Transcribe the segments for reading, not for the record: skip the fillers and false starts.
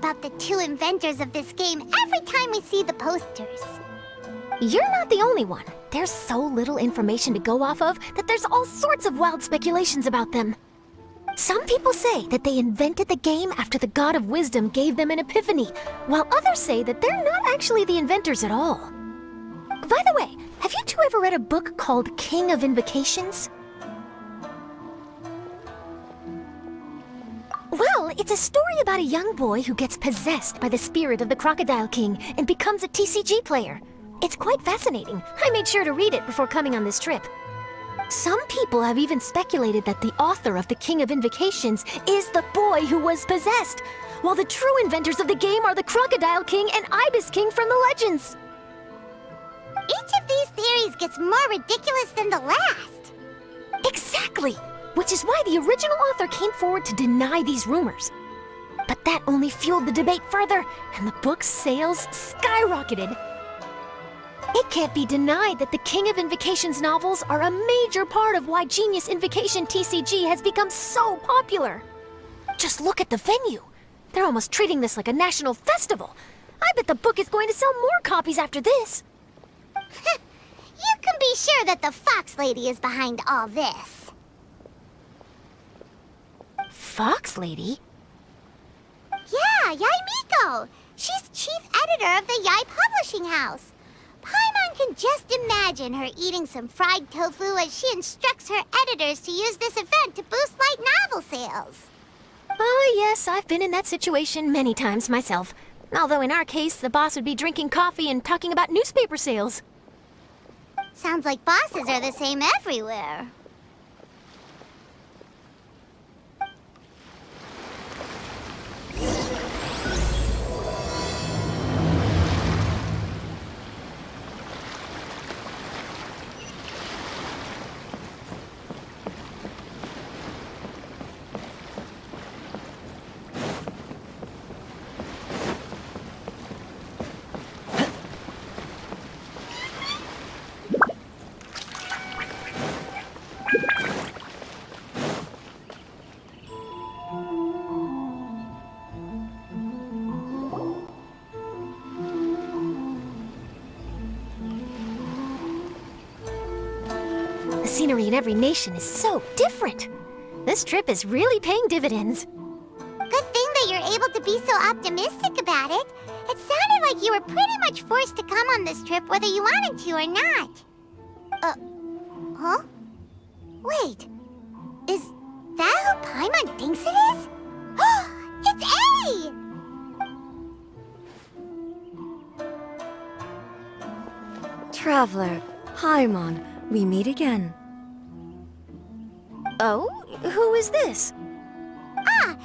about the two inventors of this game every time we see the posters. You're not the only one. There's so little information to go off of that there's all sorts of wild speculations about them. Some people say that they invented the game after the God of Wisdom gave them an epiphany, while others say that they're not actually the inventors at all. By the way, have you two ever read a book called King of Invocations? Well, it's a story about a young boy who gets possessed by the spirit of the Crocodile King and becomes a TCG player. It's quite fascinating. I made sure to read it before coming on this trip. Some people have even speculated that the author of the King of Invocations is the boy who was possessed, while the true inventors of the game are the Crocodile King and Ibis King from the legends. Each of these theories gets more ridiculous than the last. Exactly! Which is why the original author came forward to deny these rumors. But that only fueled the debate further, and the book's sales skyrocketed. It can't be denied that the King of Invocations novels are a major part of why Genius Invocation TCG has become so popular. Just look at the venue. They're almost treating this like a national festival. I bet the book is going to sell more copies after this. You can be sure that the Fox Lady is behind all this. Fox Lady? Yeah, Yai Miko. She's chief editor of the Yai Publishing House. Paimon can just imagine her eating some fried tofu as she instructs her editors to use this event to boost light novel sales. Oh yes, I've been in that situation many times myself. Although in our case, the boss would be drinking coffee and talking about newspaper sales. Sounds like bosses are the same everywhere. The scenery in every nation is so different. This trip is really paying dividends. Good thing that you're able to be so optimistic about it. It sounded like you were pretty much forced to come on this trip whether you wanted to or not. Huh? Wait. Is that who Paimon thinks it is? It's A! Traveler, Paimon, we meet again. Oh? Who is this? Allow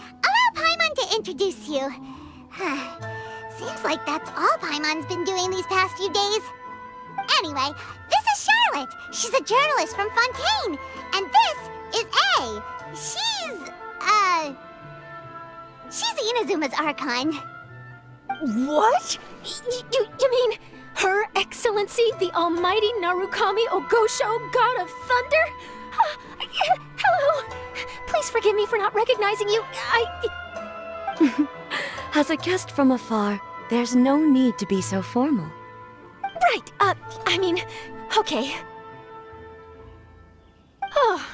Paimon to introduce you. Seems like that's all Paimon's been doing these past few days. Anyway, this is Charlotte. She's a journalist from Fontaine. And this is A. She's Inazuma's Archon. What? You mean Her Excellency, the Almighty Narukami Ogosho, God of Thunder? Hello. Please forgive me for not recognizing you. As a guest from afar, there's no need to be so formal. Right, okay. Oh,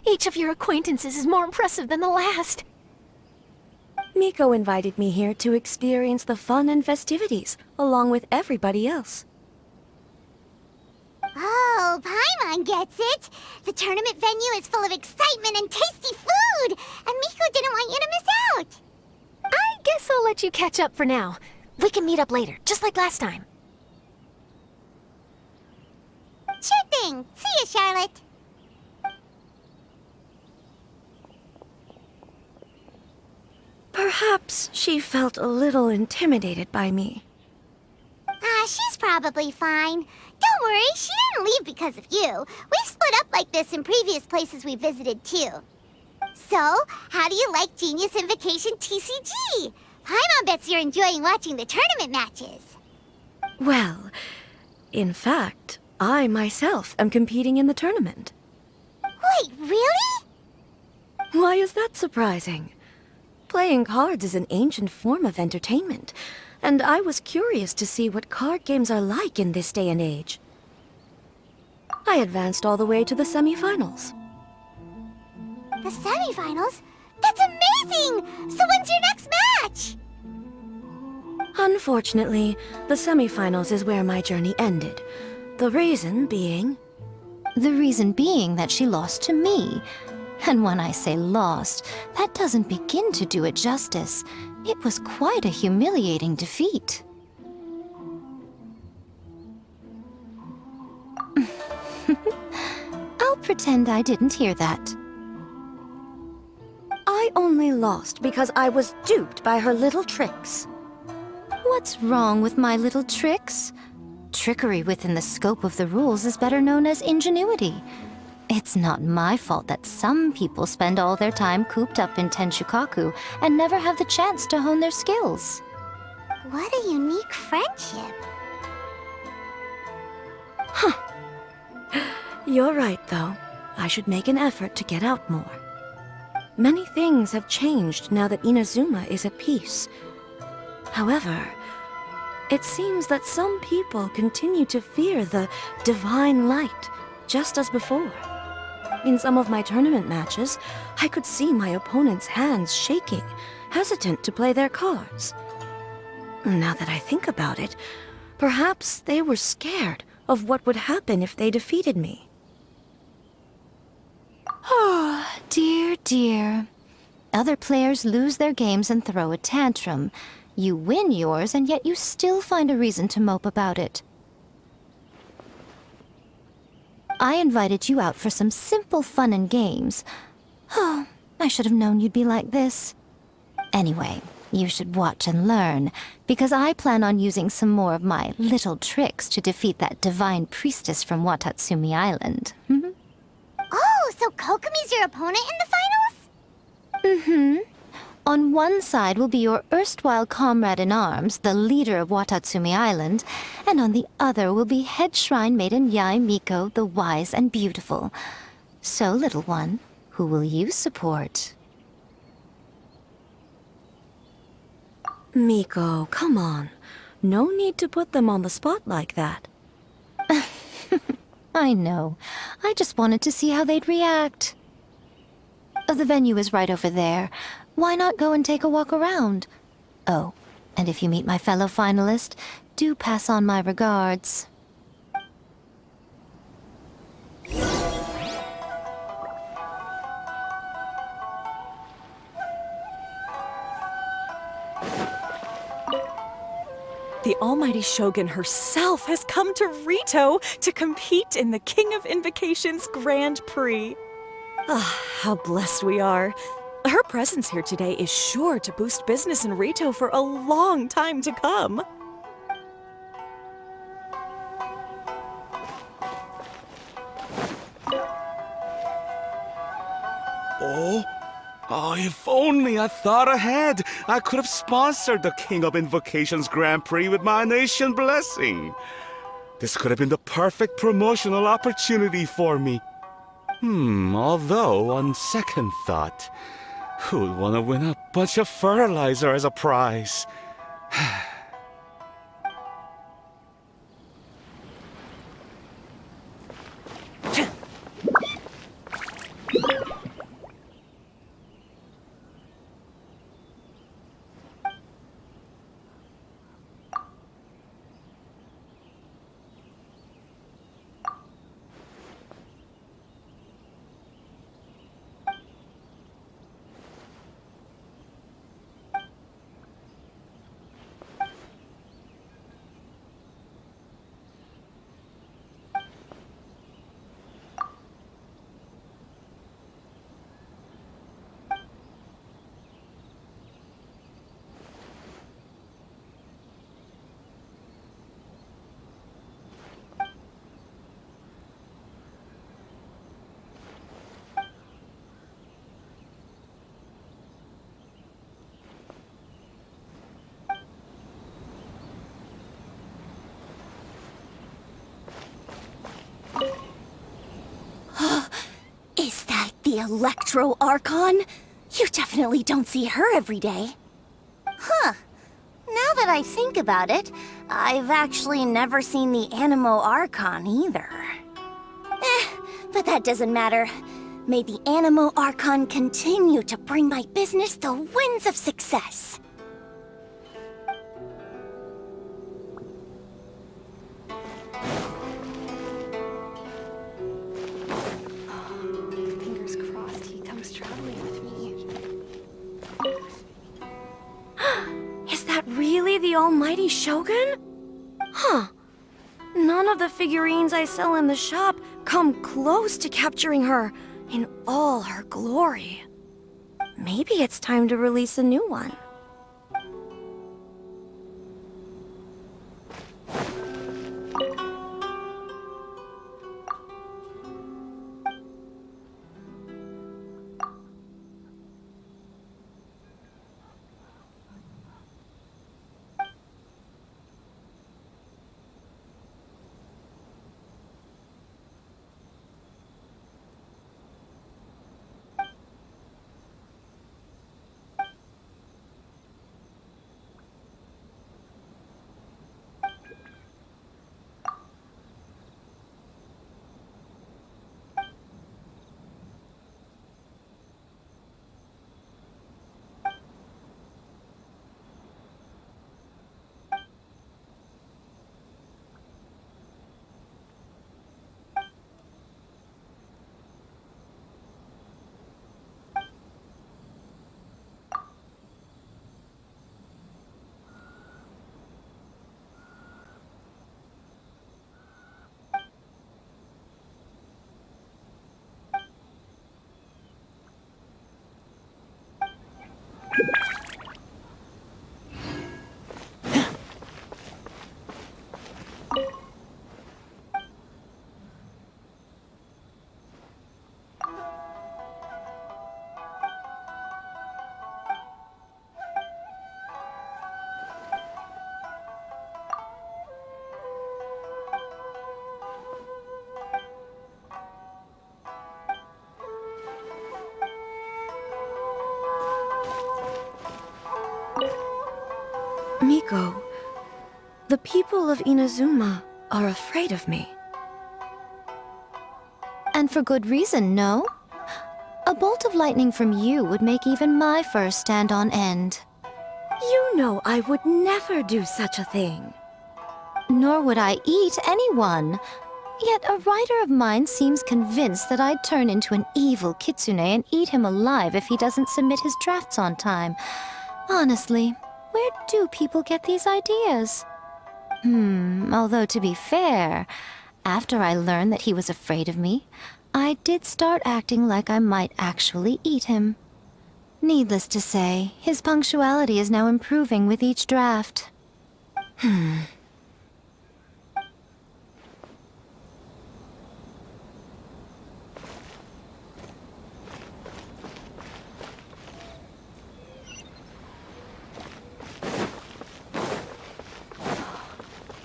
each of your acquaintances is more impressive than the last. Miko invited me here to experience the fun and festivities, along with everybody else. Oh, Paimon gets it. The tournament venue is full of excitement and tasty food, and Miko didn't want you to miss out. I guess I'll let you catch up for now. We can meet up later, just like last time. Sure thing. See you, Charlotte. Perhaps she felt a little intimidated by me. She's probably fine. Don't worry, she didn't leave because of you. We've split up like this in previous places we visited, too. So, how do you like Genius Invocation TCG? Paimon bets you're enjoying watching the tournament matches. Well, in fact, I myself am competing in the tournament. Wait, really? Why is that surprising? Playing cards is an ancient form of entertainment, and I was curious to see what card games are like in this day and age. I advanced all the way to the semifinals. The semifinals? That's amazing! So when's your next match? Unfortunately, the semifinals is where my journey ended. The reason being... The reason being that she lost to me. And when I say lost, that doesn't begin to do it justice. It was quite a humiliating defeat. I'll pretend I didn't hear that. I only lost because I was duped by her little tricks. What's wrong with my little tricks? Trickery within the scope of the rules is better known as ingenuity. It's not my fault that some people spend all their time cooped up in Tenshukaku and never have the chance to hone their skills. What a unique friendship. You're right, though. I should make an effort to get out more. Many things have changed now that Inazuma is at peace. However, it seems that some people continue to fear the divine light, just as before. In some of my tournament matches, I could see my opponent's hands shaking, hesitant to play their cards. Now that I think about it, perhaps they were scared of what would happen if they defeated me. Oh, dear, dear. Other players lose their games and throw a tantrum. You win yours, and yet you still find a reason to mope about it. I invited you out for some simple fun and games. Oh, I should have known you'd be like this. Anyway, you should watch and learn, because I plan on using some more of my little tricks to defeat that divine priestess from Watatsumi Island. Oh, so Kokomi's your opponent in the finals? Mm-hmm. On one side will be your erstwhile comrade-in-arms, the leader of Watatsumi Island, and on the other will be head shrine maiden Yae Miko, the wise and beautiful. So, little one, who will you support? Miko, come on. No need to put them on the spot like that. I know. I just wanted to see how they'd react. The venue is right over there. Why not go and take a walk around? Oh, and if you meet my fellow finalist, do pass on my regards. The almighty Shogun herself has come to Rito to compete in the King of Invocations Grand Prix. Ah, how blessed we are. Her presence here today is sure to boost business in Rito for a long time to come. Oh, if only I thought ahead. I could have sponsored the King of Invocations Grand Prix with my nation blessing. This could have been the perfect promotional opportunity for me. Although, on second thought, who would want to win a bunch of fertilizer as a prize? Is that the Electro Archon? You definitely don't see her every day. Huh. Now that I think about it, I've actually never seen the Animo Archon either. But that doesn't matter. May the Animo Archon continue to bring my business the winds of success. Fingers crossed he comes traveling with me. Is that really the almighty Shogun? Huh. None of the figurines I sell in the shop come close to capturing her in all her glory. Maybe it's time to release a new one. Miko, the people of Inazuma are afraid of me. And for good reason, no? A bolt of lightning from you would make even my fur stand on end. You know I would never do such a thing. Nor would I eat anyone. Yet a writer of mine seems convinced that I'd turn into an evil kitsune and eat him alive if he doesn't submit his drafts on time. Honestly, where do people get these ideas? Although to be fair, after I learned that he was afraid of me, I did start acting like I might actually eat him. Needless to say, his punctuality is now improving with each draft.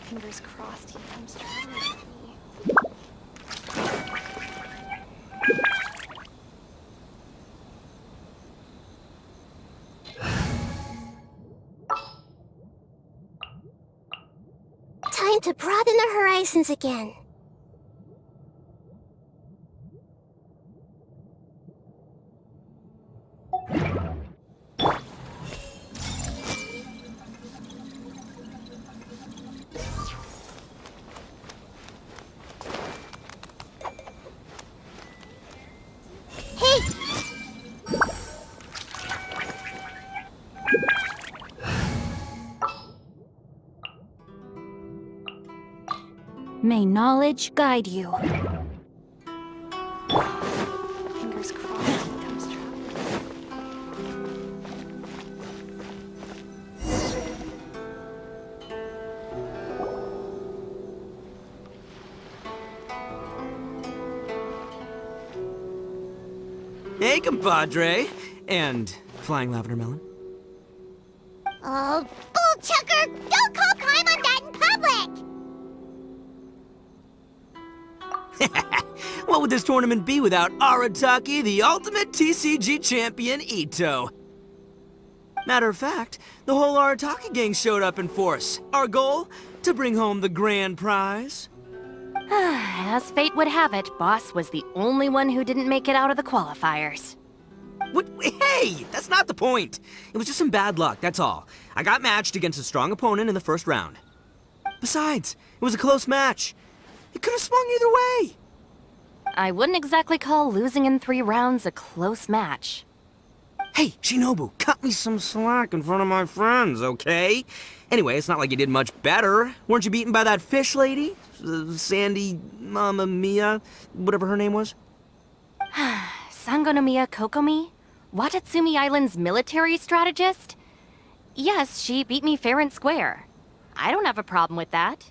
Fingers crossed he comes traveling with me. Time to broaden the horizons again. May knowledge guide you. Fingers crossed he comes traveling. Hey, compadre! And flying lavender melon. Oh, bull chucker! Don't call Paimon that in public! What would this tournament be without Arataki, the ultimate TCG champion, Ito? Matter of fact, the whole Arataki gang showed up in force. Our goal? To bring home the grand prize. As fate would have it, Boss was the only one who didn't make it out of the qualifiers. What? Hey, that's not the point. It was just some bad luck, that's all. I got matched against a strong opponent in the first round. Besides, it was a close match. It could have swung either way. I wouldn't exactly call losing in 3 rounds a close match. Hey, Shinobu, cut me some slack in front of my friends, okay? Anyway, it's not like you did much better. Weren't you beaten by that fish lady? Sandy Mamma Mia, whatever her name was? Sangonomiya Kokomi? Watatsumi Island's military strategist? Yes, she beat me fair and square. I don't have a problem with that.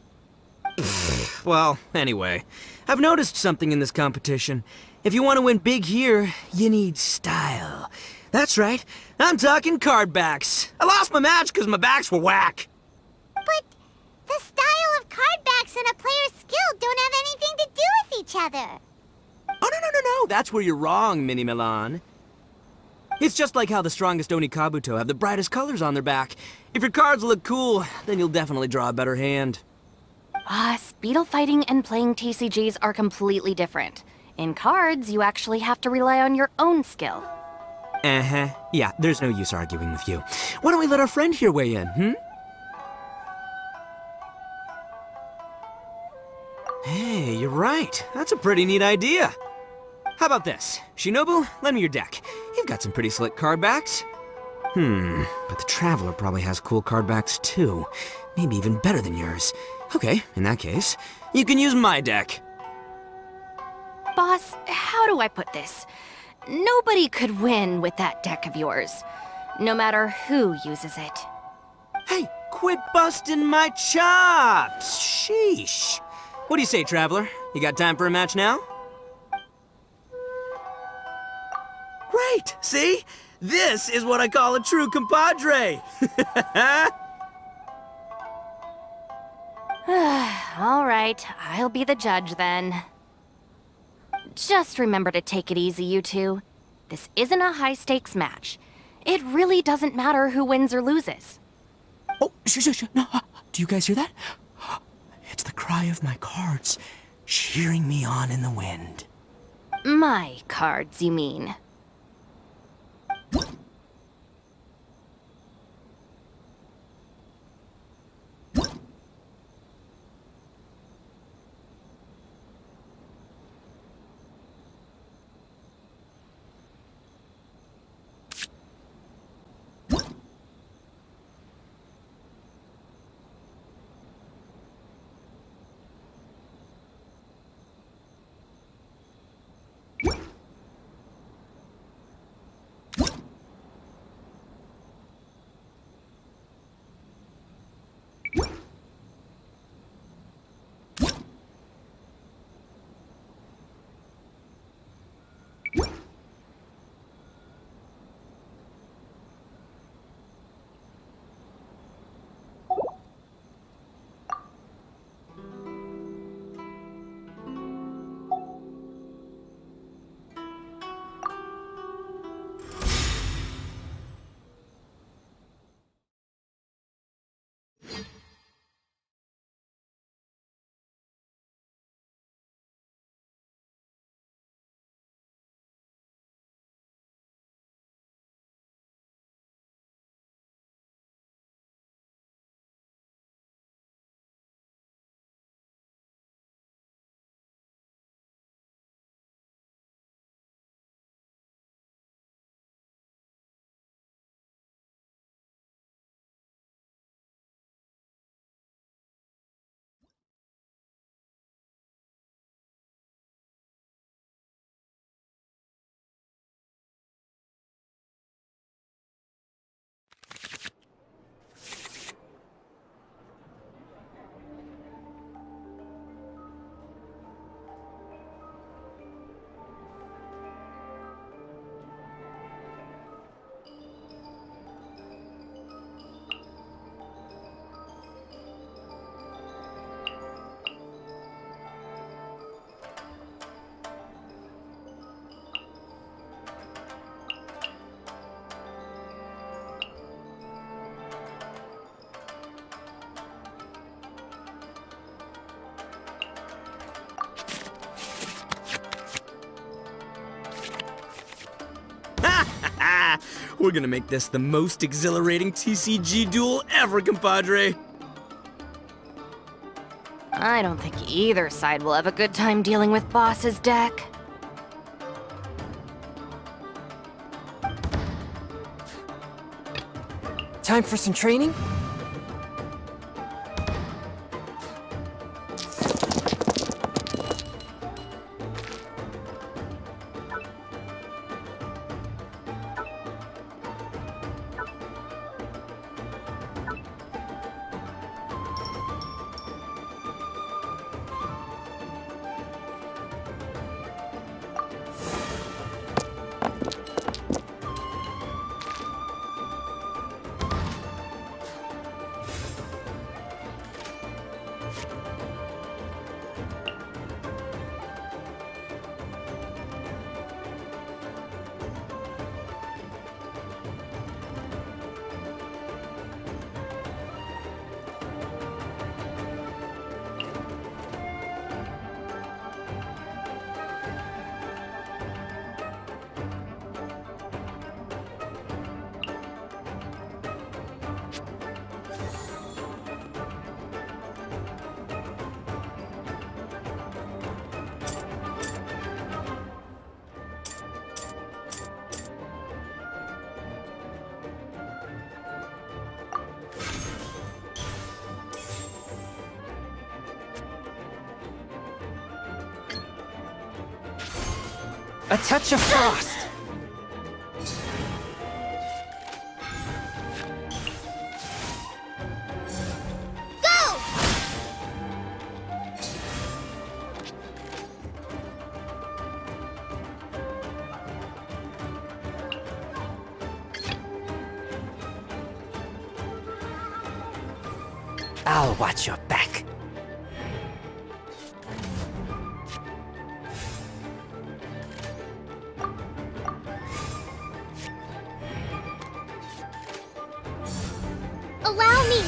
Well, anyway, I've noticed something in this competition. If you want to win big here, you need style. That's right, I'm talking card backs. I lost my match because my backs were whack. But the style of card backs and a player's skill don't have anything to do with each other. Oh, no, that's where you're wrong, Mini Milan. It's just like how the strongest Oni Kabuto have the brightest colors on their back. If your cards look cool, then you'll definitely draw a better hand. Speedle fighting and playing TCGs are completely different. In cards, you actually have to rely on your own skill. Uh-huh. Yeah, there's no use arguing with you. Why don't we let our friend here weigh in, Hey, you're right. That's a pretty neat idea. How about this? Shinobu, lend me your deck. You've got some pretty slick card backs. But the Traveler probably has cool card backs too. Maybe even better than yours. Okay, in that case, you can use my deck. Boss, how do I put this? Nobody could win with that deck of yours, no matter who uses it. Hey, quit busting my chops! Sheesh. What do you say, Traveler? You got time for a match now? Great! See? This is what I call a true compadre! All right, I'll be the judge then. Just remember to take it easy, you two. This isn't a high-stakes match. It really doesn't matter who wins or loses. Oh, shh. No, do you guys hear that? It's the cry of my cards, cheering me on in the wind. My cards, you mean? We're gonna make this the most exhilarating TCG duel ever, compadre. I don't think either side will have a good time dealing with Boss's deck. Time for some training? A touch of frost! Go! I'll watch your back. Allow me.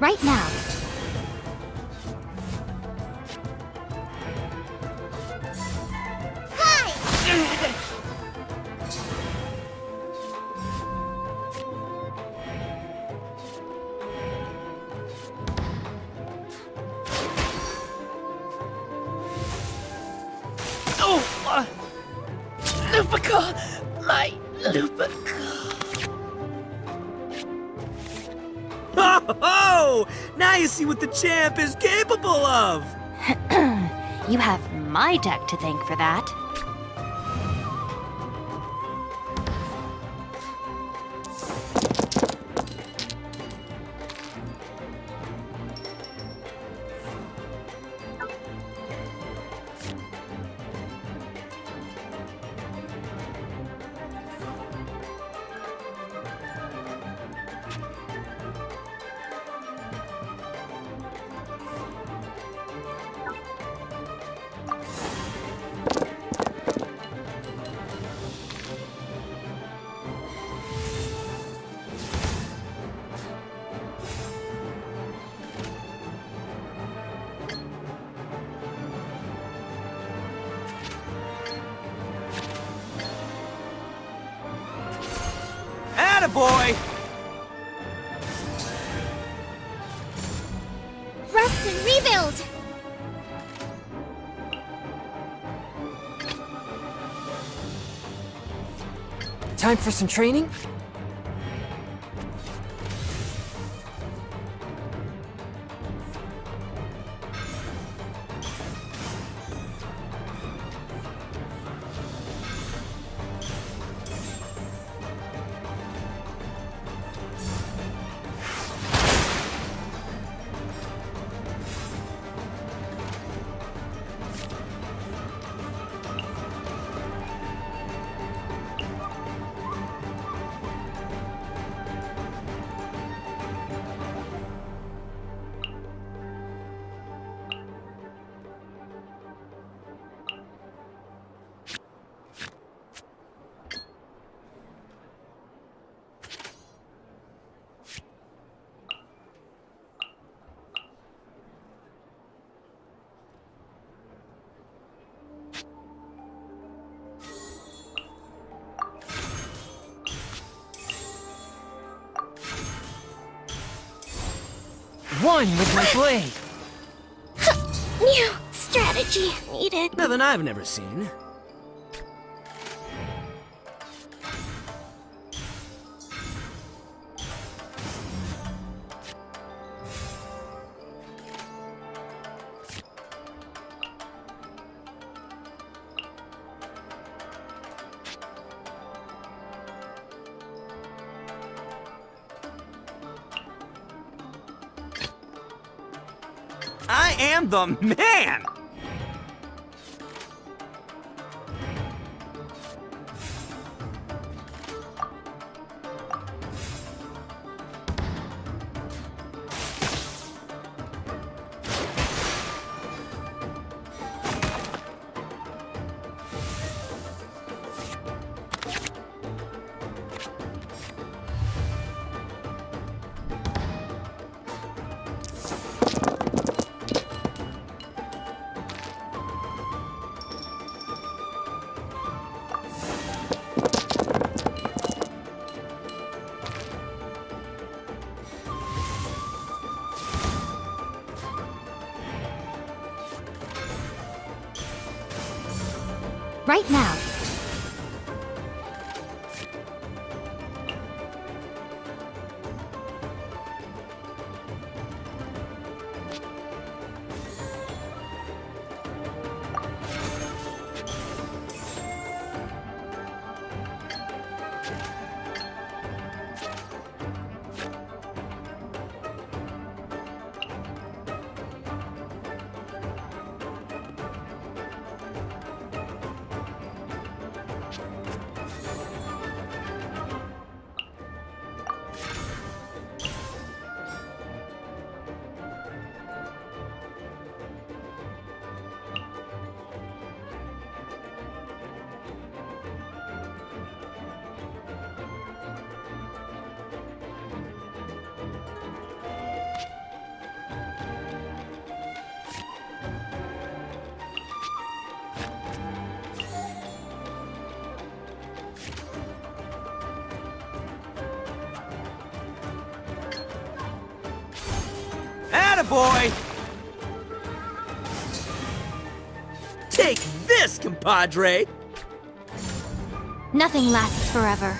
Right now. Lupica! My Lupica! Oh! Now you see what the champ is capable of! You have my deck to thank for that. Attaboy! Rest and rebuild! Time for some training? One with my blade! New strategy needed. Nothing I've never seen. I am the man! Right now. Attaboy! Take this, compadre! Nothing lasts forever.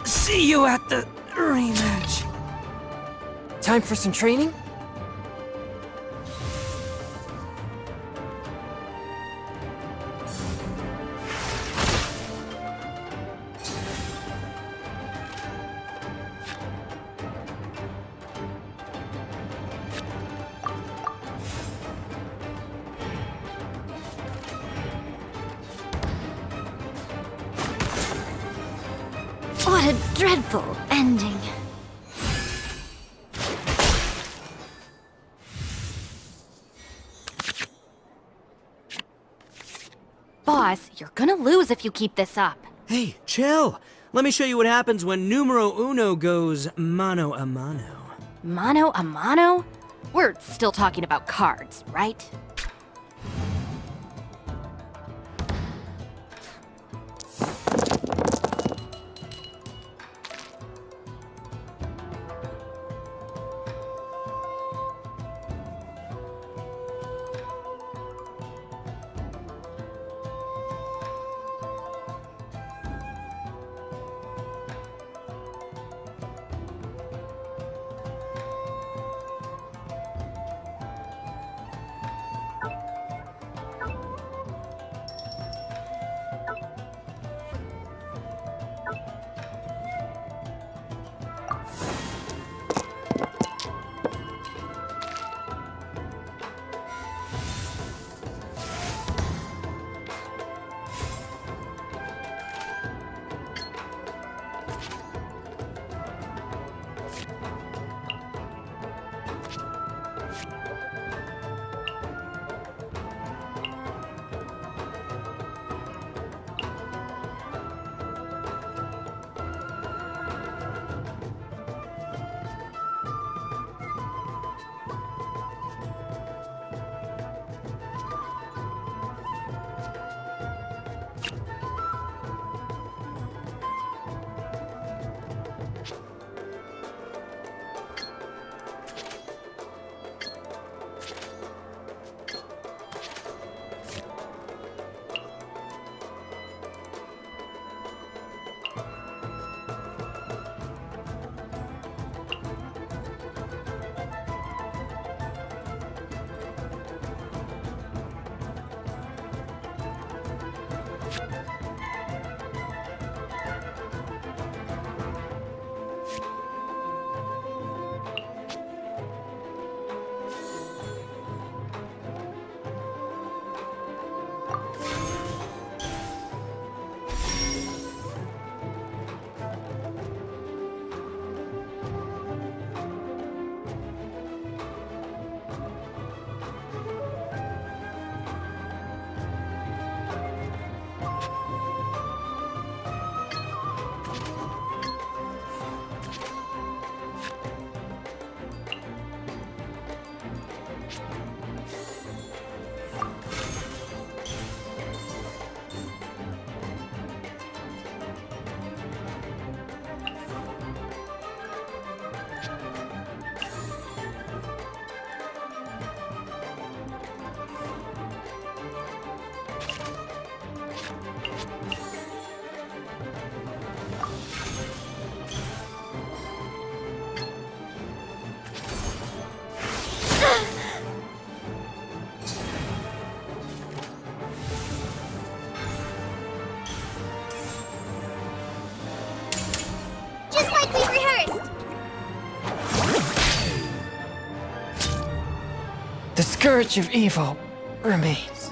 See you at the rematch. Time for some training? What a dreadful ending. Boss, you're gonna lose if you keep this up. Hey, chill! Let me show you what happens when numero uno goes mano a mano. Mano a mano? We're still talking about cards, right? The scourge of evil remains.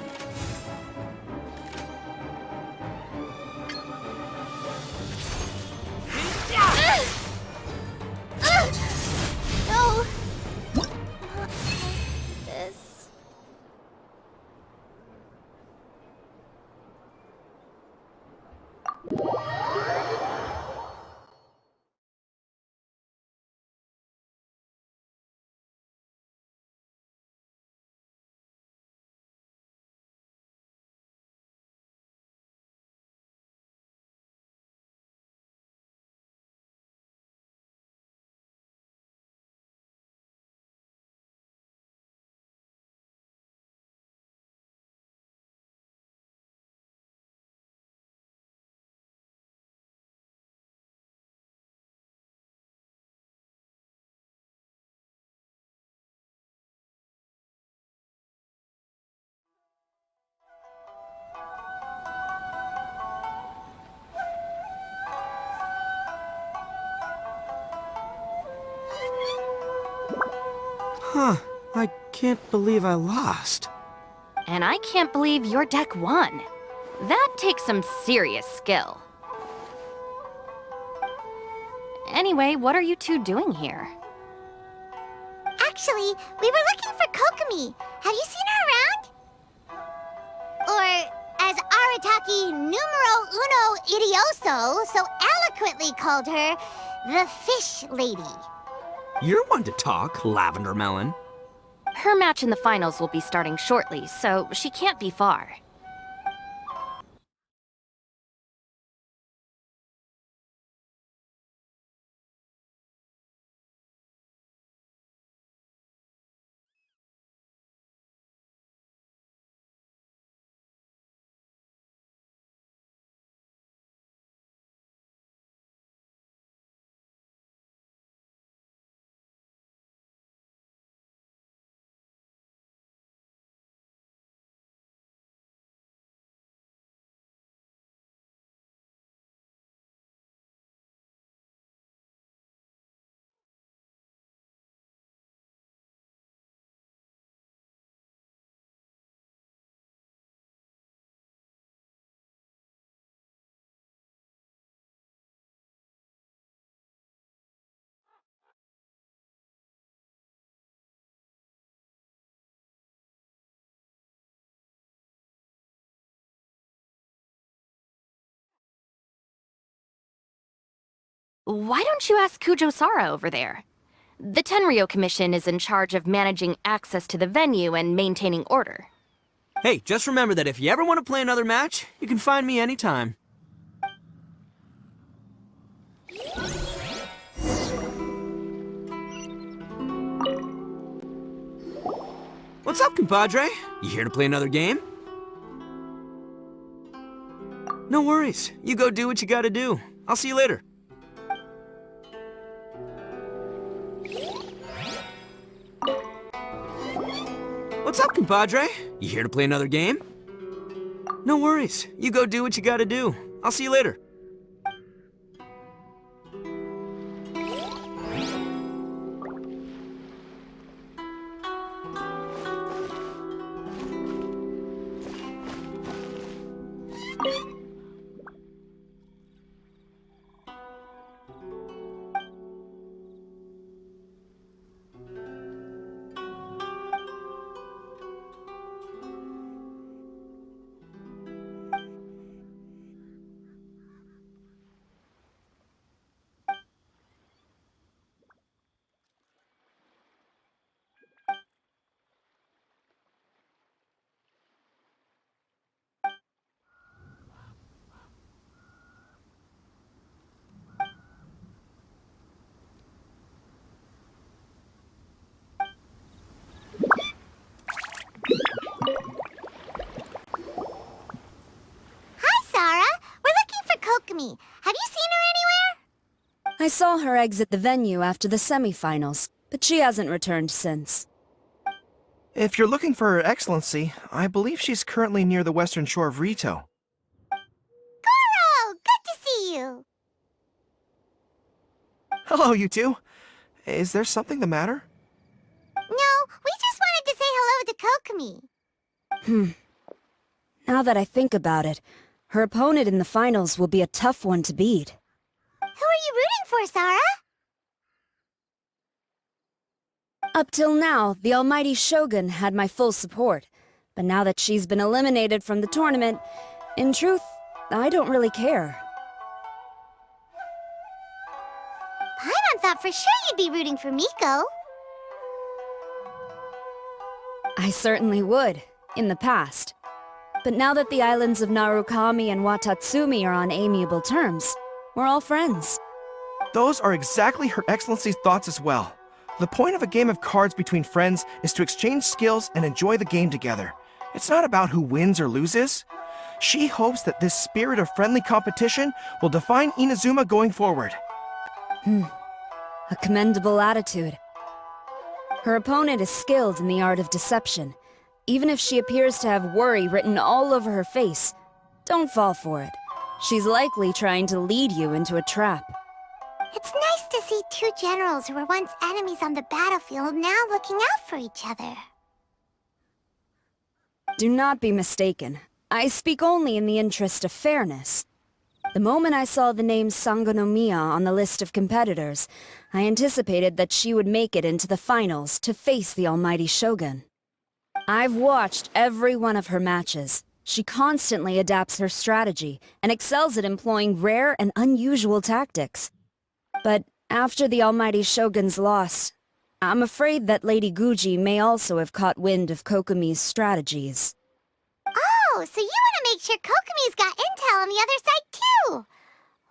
No! This. Huh. I can't believe I lost. And I can't believe your deck won. That takes some serious skill. Anyway, what are you two doing here? Actually, we were looking for Kokomi. Have you seen her around? Or, as Arataki numero uno idioso so eloquently called her, the Fish Lady. You're one to talk, Lavender Melon. Her match in the finals will be starting shortly, so she can't be far. Why don't you ask Kujo-Sara over there? The Tenryo Commission is in charge of managing access to the venue and maintaining order. Hey, just remember that if you ever want to play another match, you can find me anytime. What's up, compadre? You here to play another game? No worries. You go do what you gotta do. I'll see you later. What's up, compadre? You here to play another game? No worries. You go do what you gotta do. I'll see you later. Hi, Sarah. We're looking for Kokomi. Have you seen her anywhere? I saw her exit the venue after the semifinals, but she hasn't returned since. If you're looking for Her Excellency, I believe she's currently near the western shore of Rito. Goro! Good to see you! Hello, you two. Is there something the matter? No, we just wanted to say hello Kokomi? Now that I think about it, her opponent in the finals will be a tough one to beat. Who are you rooting for, Sarah? Up till now, the almighty Shogun had my full support. But now that she's been eliminated from the tournament, in truth, I don't really care. Paimon thought for sure you'd be rooting for Miko. I certainly would, in the past. But now that the islands of Narukami and Watatsumi are on amiable terms, we're all friends. Those are exactly Her Excellency's thoughts as well. The point of a game of cards between friends is to exchange skills and enjoy the game together. It's not about who wins or loses. She hopes that this spirit of friendly competition will define Inazuma going forward. A commendable attitude. Her opponent is skilled in the art of deception. Even if she appears to have worry written all over her face, don't fall for it. She's likely trying to lead you into a trap. It's nice to see two generals who were once enemies on the battlefield now looking out for each other. Do not be mistaken. I speak only in the interest of fairness. The moment I saw the name Sangonomiya on the list of competitors, I anticipated that she would make it into the finals to face the almighty Shogun. I've watched every one of her matches. She constantly adapts her strategy and excels at employing rare and unusual tactics. But after the almighty Shogun's loss, I'm afraid that Lady Guji may also have caught wind of Kokomi's strategies. Oh, so you want to make sure Kokomi's got intel on the other side too?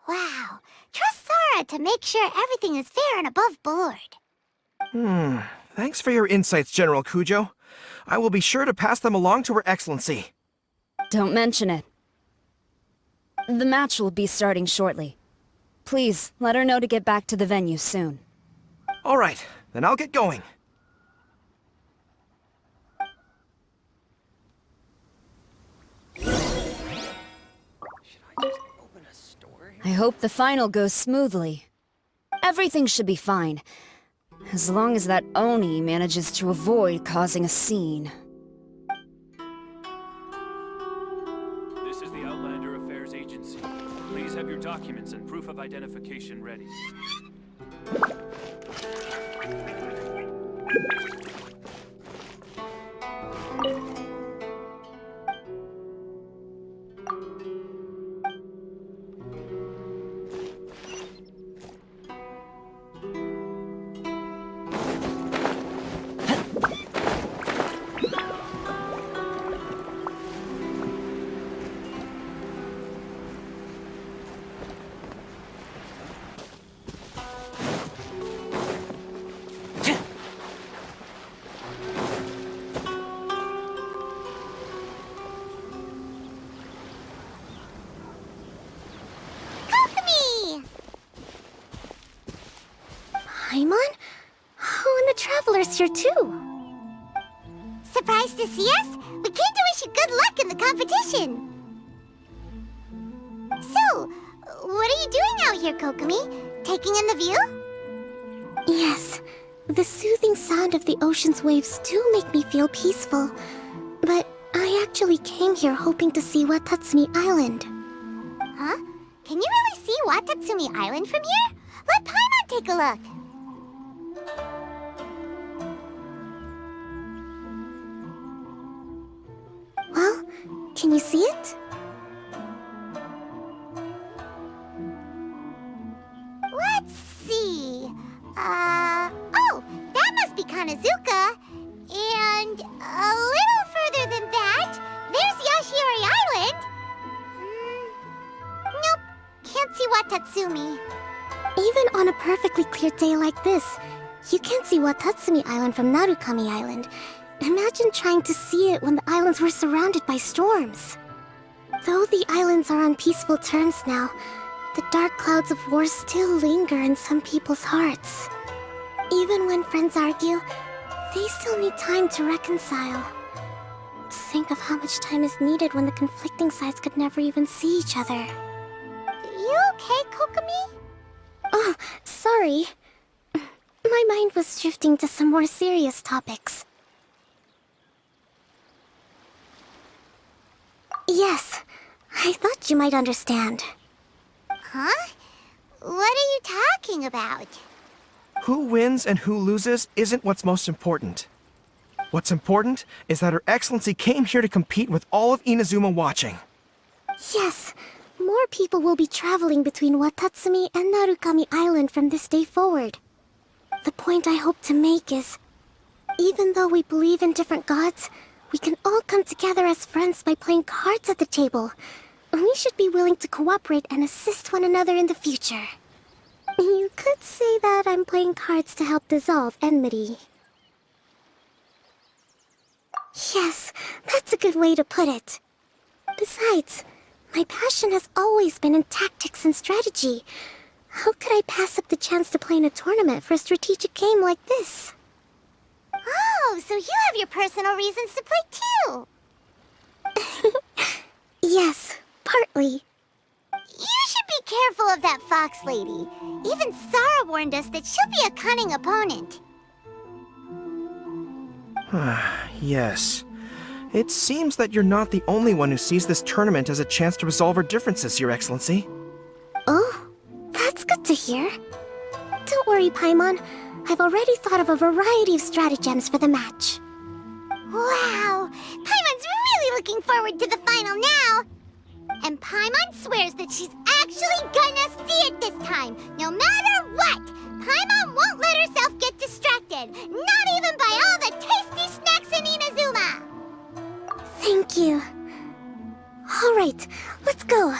Wow, trust Sarah to make sure everything is fair and above board. Thanks for your insights, General Kujo. I will be sure to pass them along to Her Excellency. Don't mention it. The match will be starting shortly. Please, let her know to get back to the venue soon. All right, then I'll get going. I hope the final goes smoothly. Everything should be fine, as long as that Oni manages to avoid causing a scene. This is the Outlander Affairs Agency. Please have your documents and proof of identification ready. Kokomi! Paimon? Oh, and the Traveler's here too. Surprised to see us? We came to wish you good luck in the competition. So, what are you doing out here, Kokomi? Taking in the view? Yes. The soothing sound of the ocean's waves do make me feel peaceful. But I actually came here hoping to see Watatsumi Island. Huh? Can you really see Watatsumi Island from here? Let Paimon take a look. Well, can you see it? Let's see. Oh, that must be Kanazuka. And a little further than that, there's Yashiori Island. Nope, can't see Watatsumi. Even on a perfectly clear day like this, you can't see Watatsumi Island from Narukami Island. Imagine trying to see it when the islands were surrounded by storms. Though the islands are on peaceful terms now, the dark clouds of war still linger in some people's hearts. Even when friends argue, they still need time to reconcile. Think of how much time is needed when the conflicting sides could never even see each other. You okay, Kokomi? Oh, sorry. My mind was shifting to some more serious topics. suspect you might understand. Huh? What are you talking about? Who wins and who loses isn't what's most important. What's important is that Her Excellency came here to compete with all of Inazuma watching. Yes, more people will be traveling between Watatsumi and Narukami Island from this day forward. The point I hope to make is, even though we believe in different gods, we can all come together as friends by playing cards at the table. We should be willing to cooperate and assist one another in the future. You could say that I'm playing cards to help dissolve enmity. Yes, that's a good way to put it. Besides, my passion has always been in tactics and strategy. How could I pass up the chance to play in a tournament for a strategic game like this? Oh, so you have your personal reasons to play too! Yes, partly. You should be careful of that fox lady. Even Sarah warned us that she'll be a cunning opponent. Yes. It seems that you're not the only one who sees this tournament as a chance to resolve our differences, Your Excellency. Oh, that's good to hear. Don't worry, Paimon. I've already thought of a variety of stratagems for the match. Wow! Paimon's really looking forward to the final now! And Paimon swears that she's actually gonna see it this time, no matter what! Paimon won't let herself get distracted, not even by all the tasty snacks in Inazuma! Thank you. Alright, let's go.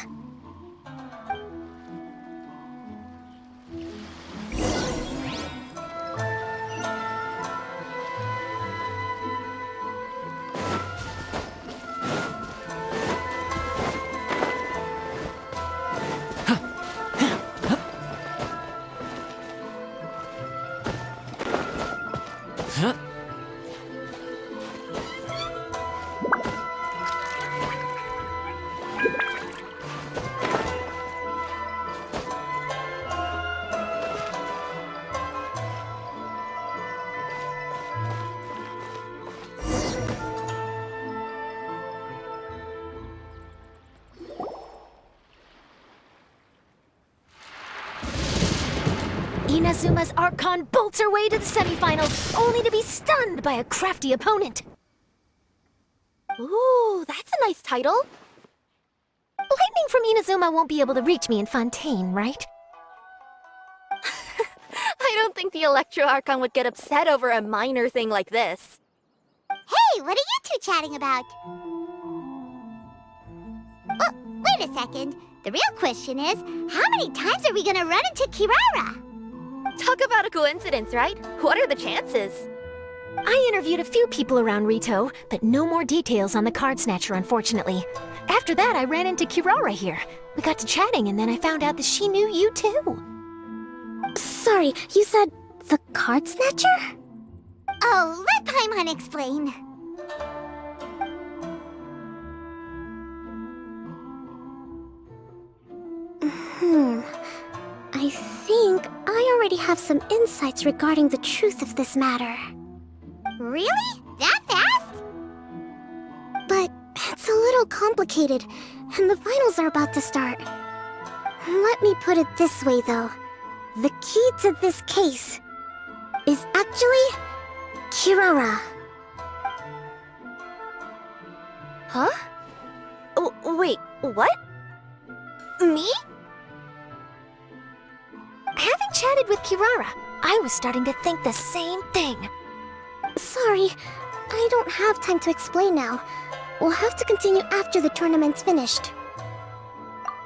Inazuma's Archon bolts her way to the semifinals, only to be stunned by a crafty opponent. Ooh, that's a nice title. Lightning from Inazuma won't be able to reach me in Fontaine, right? I don't think the Electro Archon would get upset over a minor thing like this. Hey, what are you two chatting about? Oh, wait a second. The real question is, how many times are we gonna run into Kirara? Talk about a coincidence, right? What are the chances? I interviewed a few people around Rito, but no more details on the card snatcher, unfortunately. After that, I ran into Kirara here. We got to chatting, and then I found out that she knew you too. Sorry, you said the card snatcher? Oh, let Paimon explain. I think I already have some insights regarding the truth of this matter. Really? That fast? But it's a little complicated, and the finals are about to start. Let me put it this way, though. The key to this case is actually Kirara. Huh? Wait, what? Me? Having chatted with Kirara, I was starting to think the same thing. Sorry, I don't have time to explain now. We'll have to continue after the tournament's finished.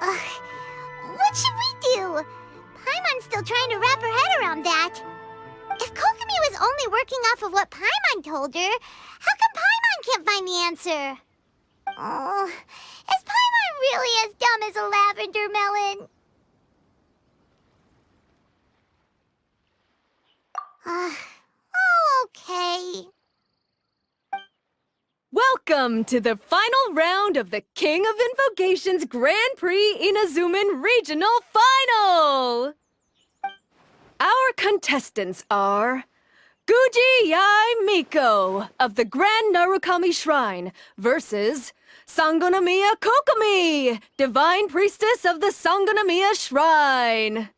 What should we do? Paimon's still trying to wrap her head around that. If Kokomi was only working off of what Paimon told her, how come Paimon can't find the answer? Oh, is Paimon really as dumb as a lavender melon? Okay. Welcome to the final round of the King of Invocations Grand Prix Inazuman Regional Final! Our contestants are Guji Yai Miko of the Grand Narukami Shrine versus Sangonomiya Kokomi, Divine Priestess of the Sangonomiya Shrine.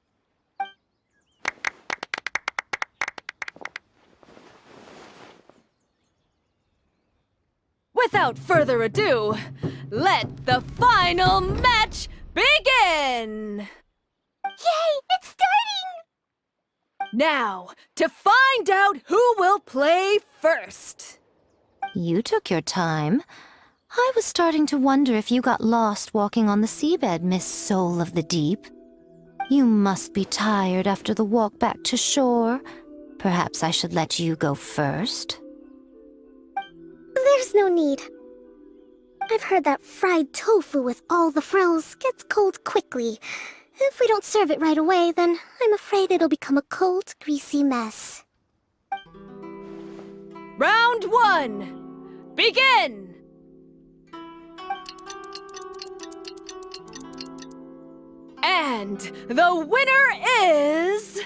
Without further ado, let the final match begin! Yay, it's starting! Now, to find out who will play first. You took your time. I was starting to wonder if you got lost walking on the seabed, Miss Soul of the Deep. You must be tired after the walk back to shore. Perhaps I should let you go first. There's no need. I've heard that fried tofu with all the frills gets cold quickly. If we don't serve it right away, then I'm afraid it'll become a cold, greasy mess. Round 1, begin! And the winner is...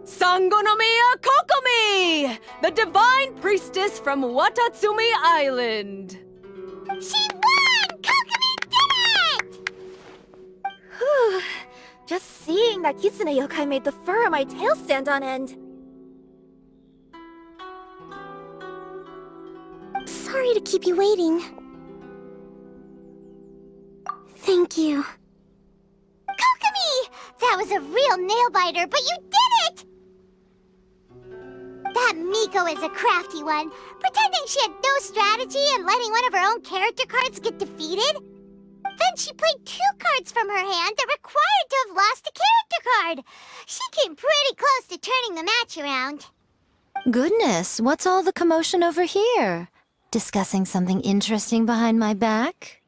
Sangonomiya Kokomi, the Divine Priestess from Watatsumi Island. She won! Kokomi did it! Just seeing that Kitsune yokai made the fur on my tail stand on end. Sorry to keep you waiting. Thank you. Kokomi! That was a real nail-biter, but you did it! That Miko is a crafty one, pretending she had no strategy and letting one of her own character cards get defeated. Then she played 2 cards from her hand that required to have lost a character card. She came pretty close to turning the match around. Goodness, what's all the commotion over here? Discussing something interesting behind my back?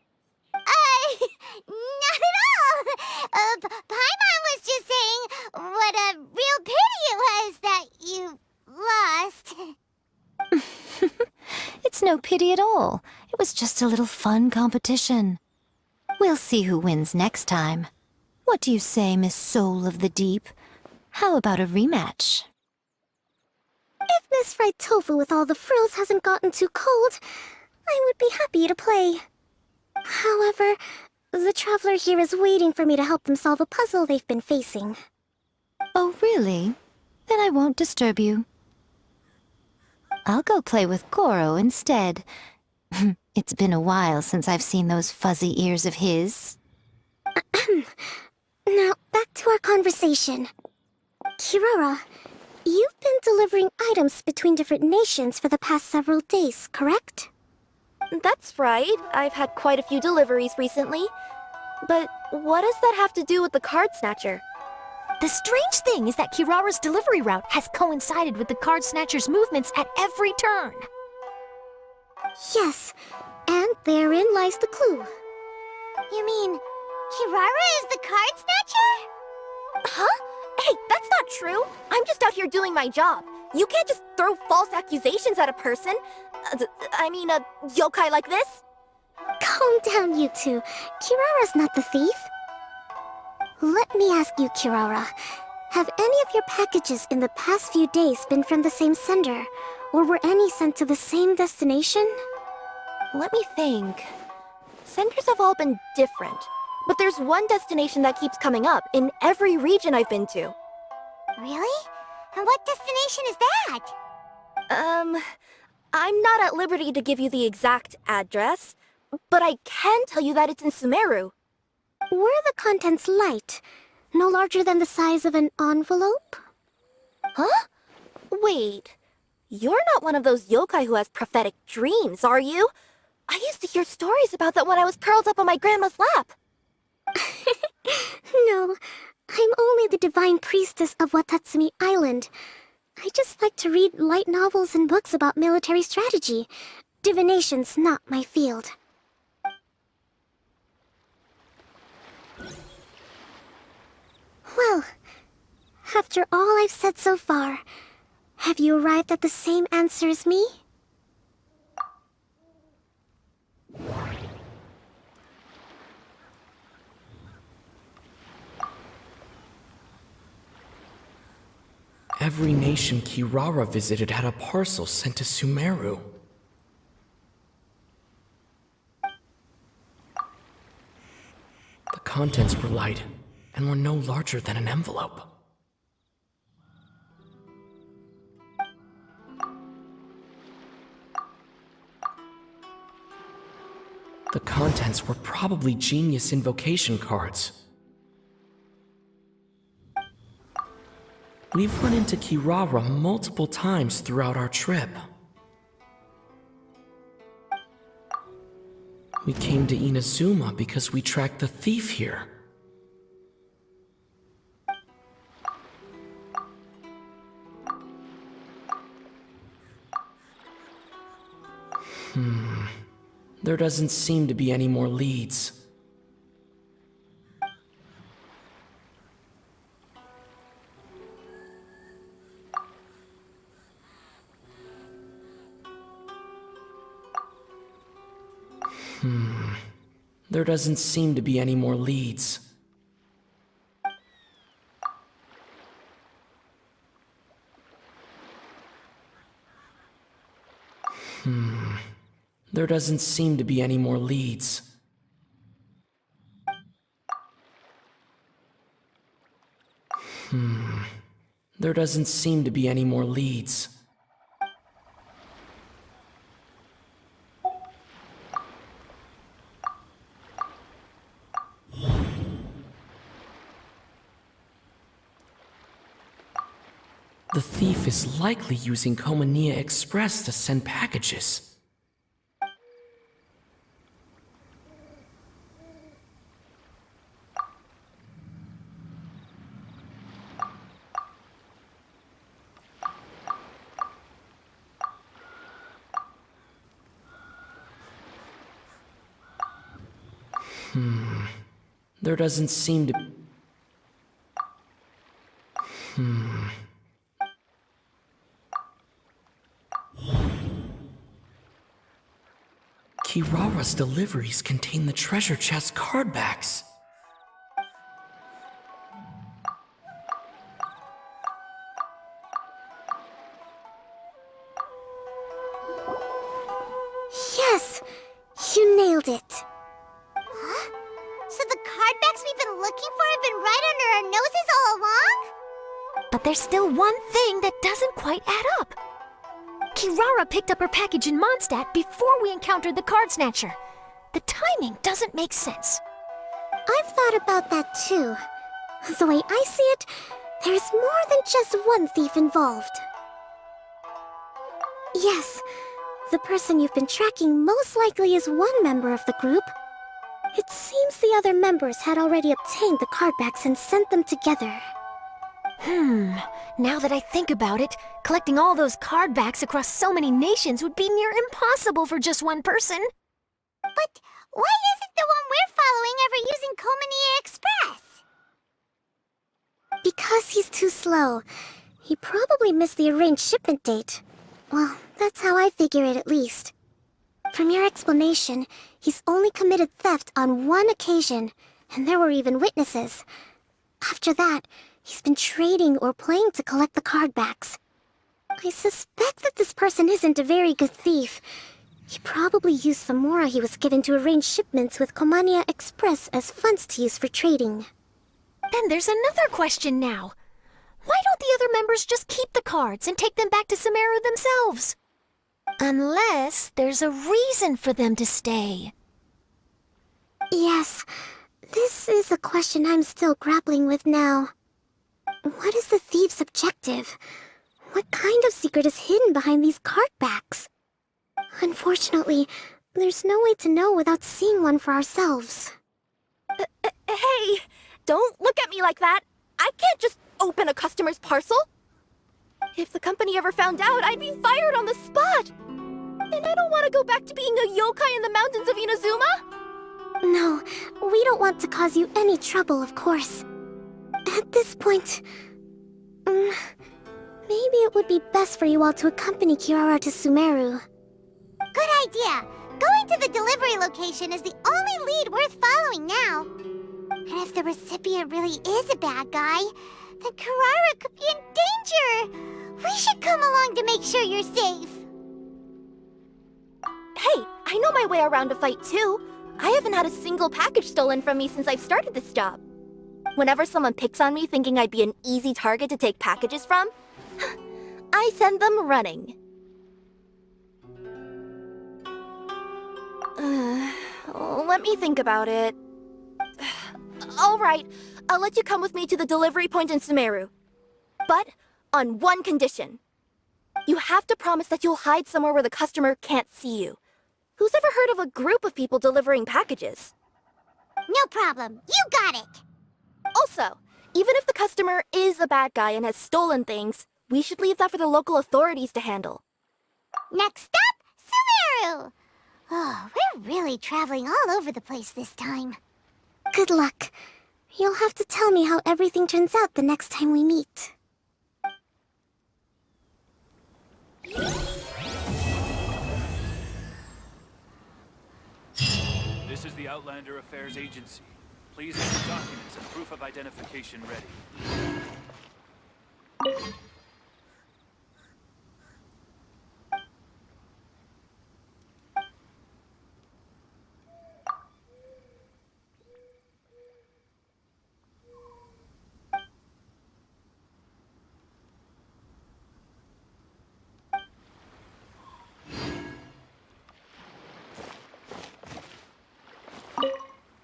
Not at all! Paimon was just saying what a real pity it was that you lost. It's no pity at all. It was just a little fun competition. We'll see who wins next time. What do you say, Miss Soul of the Deep? How about a rematch? If Miss Fried Tofu with all the frills hasn't gotten too cold, I would be happy to play. However, the traveler here is waiting for me to help them solve a puzzle they've been facing. Oh, really? Then I won't disturb you. I'll go play with Goro instead. It's been a while since I've seen those fuzzy ears of his. Now, back to our conversation. Kirara, you've been delivering items between different nations for the past several days, correct? That's right. I've had quite a few deliveries recently. But what does that have to do with the card snatcher? The strange thing is that Kirara's delivery route has coincided with the card snatcher's movements at every turn. Yes, and therein lies the clue. You mean, Kirara is the card snatcher? Huh? Hey, that's not true. I'm just out here doing my job. You can't just throw false accusations at a person. A yokai like this. Calm down, you two. Kirara's not the thief. Let me ask you, Kirara. Have any of your packages in the past few days been from the same sender? Or were any sent to the same destination? Let me think. Senders have all been different. But there's one destination that keeps coming up in every region I've been to. Really? And what destination is that? I'm not at liberty to give you the exact address, but I can tell you that it's in Sumeru. Were the contents light? No larger than the size of an envelope? Huh? Wait, you're not one of those yokai who has prophetic dreams, are you? I used to hear stories about that when I was curled up on my grandma's lap. No, I'm only the Divine Priestess of Watatsumi Island. I just like to read light novels and books about military strategy. Divination's not my field. Well, after all I've said so far, have you arrived at the same answer as me? Every nation Kirara visited had a parcel sent to Sumeru. The contents were light and were no larger than an envelope. The contents were probably genius invocation cards. We've run into Kirara multiple times throughout our trip. We came to Inazuma because we tracked the thief here. There doesn't seem to be any more leads. There doesn't seem to be any more leads. There doesn't seem to be any more leads. There doesn't seem to be any more leads. The thief is likely using Komania Express to send packages. There doesn't seem to... Kirara's deliveries contain the treasure chest cardbacks. Yes! You nailed it! Huh? So the cardbacks we've been looking for have been right under our noses all along? But there's still one thing that doesn't quite add up. Kirara picked up her package in Mondstadt before we encountered the card snatcher. The timing doesn't make sense. I've thought about that too. The way I see it, there's more than just one thief involved. Yes, the person you've been tracking most likely is one member of the group. It seems the other members had already obtained the cardbacks and sent them together. Now that I think about it, collecting all those cardbacks across so many nations would be near impossible for just one person. But why isn't the one we're following ever using Komania Express? Because he's too slow. He probably missed the arranged shipment date. Well, that's how I figure it at least. From your explanation, he's only committed theft on one occasion, and there were even witnesses. After that, he's been trading or playing to collect the cardbacks. I suspect that this person isn't a very good thief. He probably used the mora he was given to arrange shipments with Komania Express as funds to use for trading. Then there's another question now. Why don't the other members just keep the cards and take them back to Sumeru themselves? Unless there's a reason for them to stay. Yes, this is a question I'm still grappling with now. What is the thief's objective? What kind of secret is hidden behind these cardbacks? Unfortunately, there's no way to know without seeing one for ourselves. Hey, don't look at me like that. I can't just open a customer's parcel. If the company ever found out, I'd be fired on the spot. And I don't want to go back to being a yokai in the mountains of Inazuma. No, we don't want to cause you any trouble, of course. At this point, maybe it would be best for you all to accompany Kirara to Sumeru. Good idea! Going to the delivery location is the only lead worth following now. And if the recipient really is a bad guy, then Carrara could be in danger. We should come along to make sure you're safe. Hey, I know my way around a fight too. I haven't had a single package stolen from me since I've started this job. Whenever someone picks on me thinking I'd be an easy target to take packages from, I send them running. Let me think about it. All right, I'll let you come with me to the delivery point in Sumeru. But on one condition. You have to promise that you'll hide somewhere where the customer can't see you. Who's ever heard of a group of people delivering packages? No problem. You got it. Also, even if the customer is a bad guy and has stolen things, we should leave that for the local authorities to handle. Next up, Sumeru. Oh, we're really traveling all over the place this time. Good luck. You'll have to tell me how everything turns out the next time we meet. This is the Outlander Affairs Agency. Please have your documents and proof of identification ready.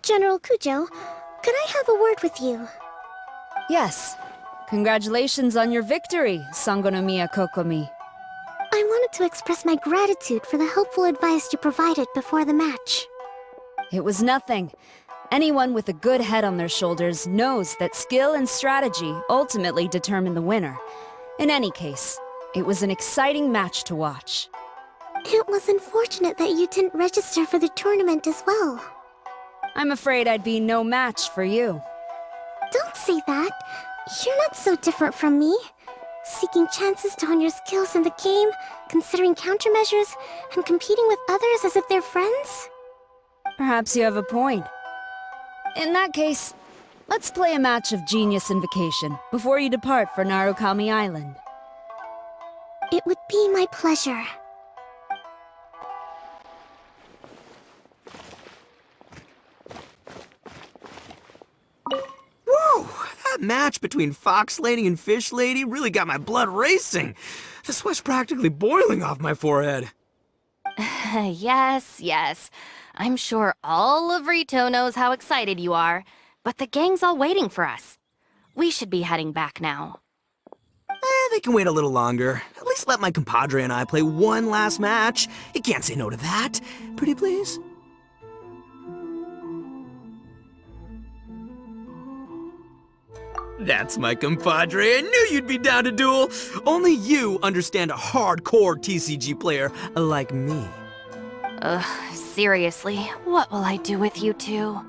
General Kujo, could I have a word with you? Yes. Congratulations on your victory, Sangonomiya Kokomi. I wanted to express my gratitude for the helpful advice you provided before the match. It was nothing. Anyone with a good head on their shoulders knows that skill and strategy ultimately determine the winner. In any case, it was an exciting match to watch. It was unfortunate that you didn't register for the tournament as well. I'm afraid I'd be no match for you. Don't say that. You're not so different from me. Seeking chances to hone your skills in the game, considering countermeasures, and competing with others as if they're friends? Perhaps you have a point. In that case, let's play a match of Genius Invocation before you depart for Narukami Island. It would be my pleasure. Whoa! That match between Fox Lady and Fish Lady really got my blood racing. The sweat's practically boiling off my forehead. Yes. I'm sure all of Rito knows how excited you are, but the gang's all waiting for us. We should be heading back now. They can wait a little longer. At least let my compadre and I play one last match. You can't say no to that. Pretty please? That's my compadre. I knew you'd be down to duel. Only you understand a hardcore TCG player like me. Ugh, seriously, what will I do with you two?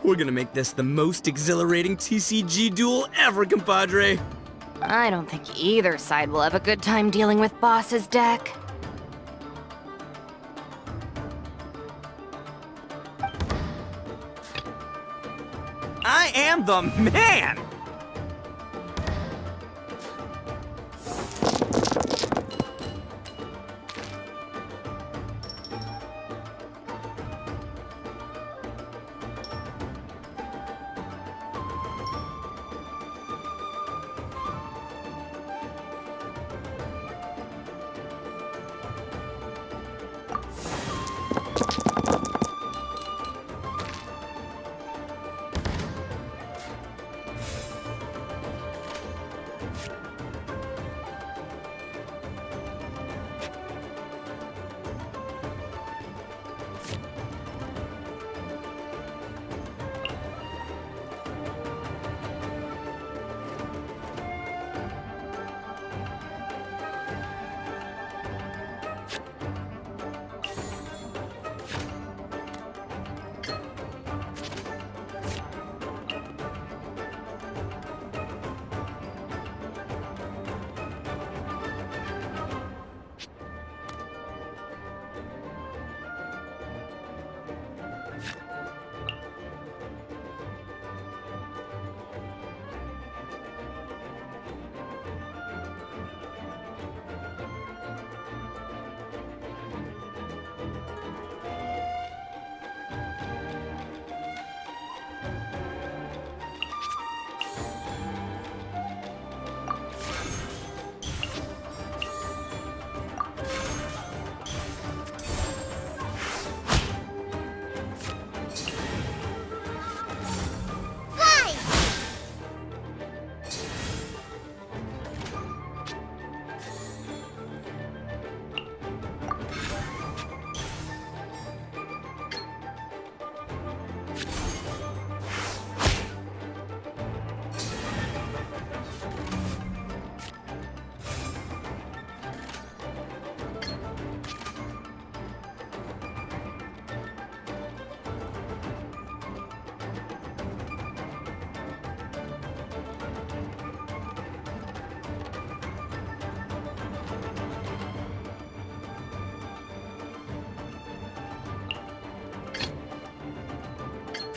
We're gonna make this the most exhilarating TCG duel ever, compadre. I don't think either side will have a good time dealing with Boss's deck. I am the man!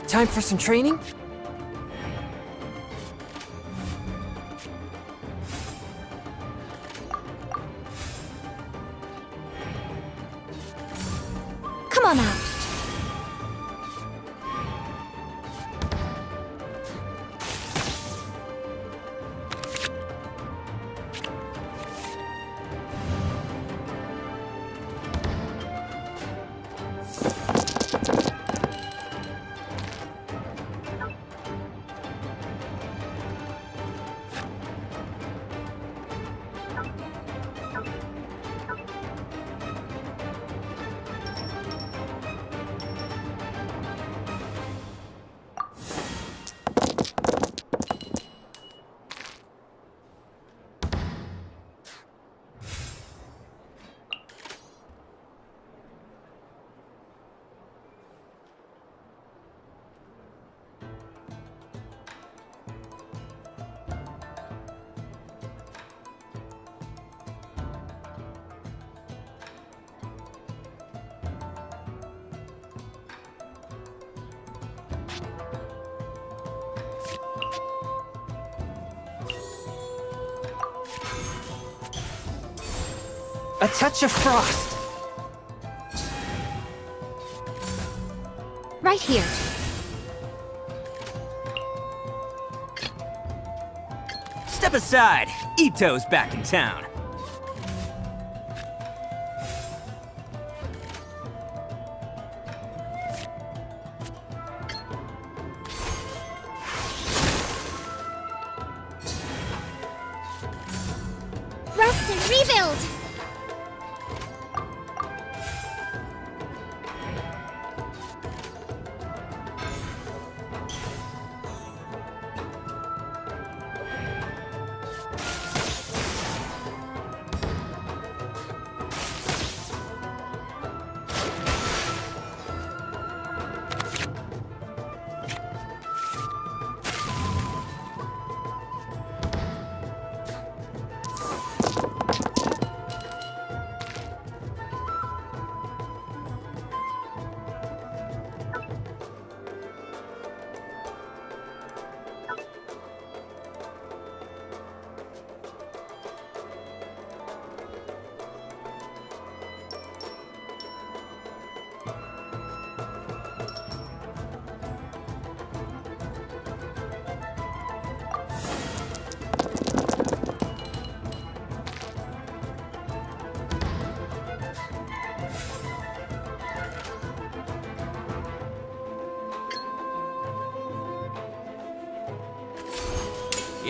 Time for some training? Come on out. A touch of frost. Right here. Step aside. Ito's back in town. Rest and rebuild!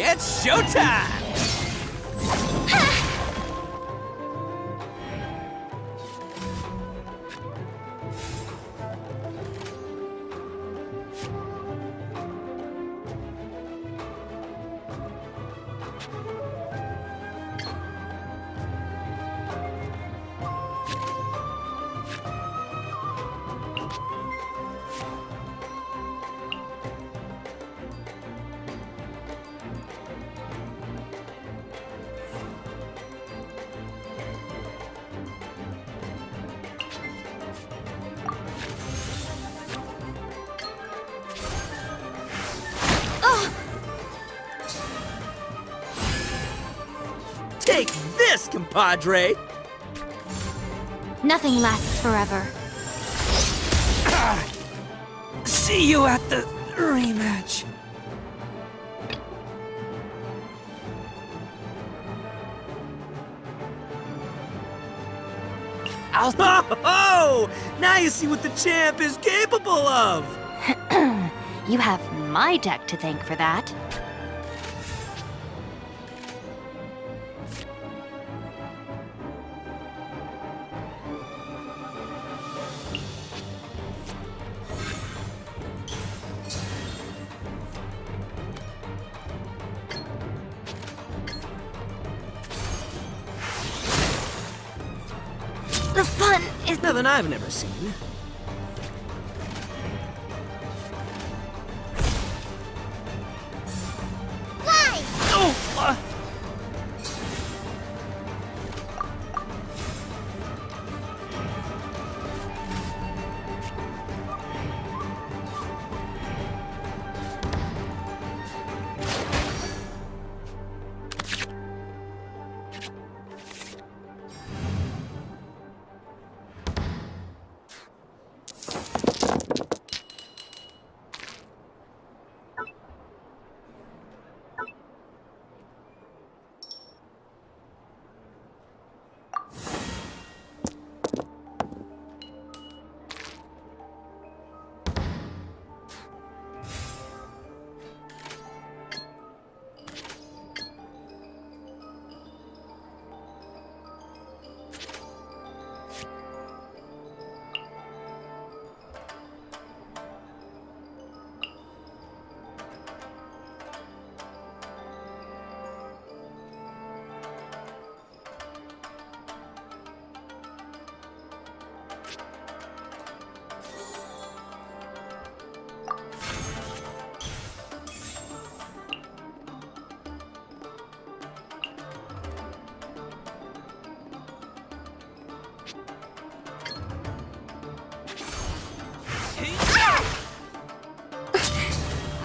It's showtime! Take this, compadre! Nothing lasts forever. See you at the rematch. Oh! Now you see what the champ is capable of! You have my deck to thank for that. The fun is Nothing I've never seen. Fly! Oh!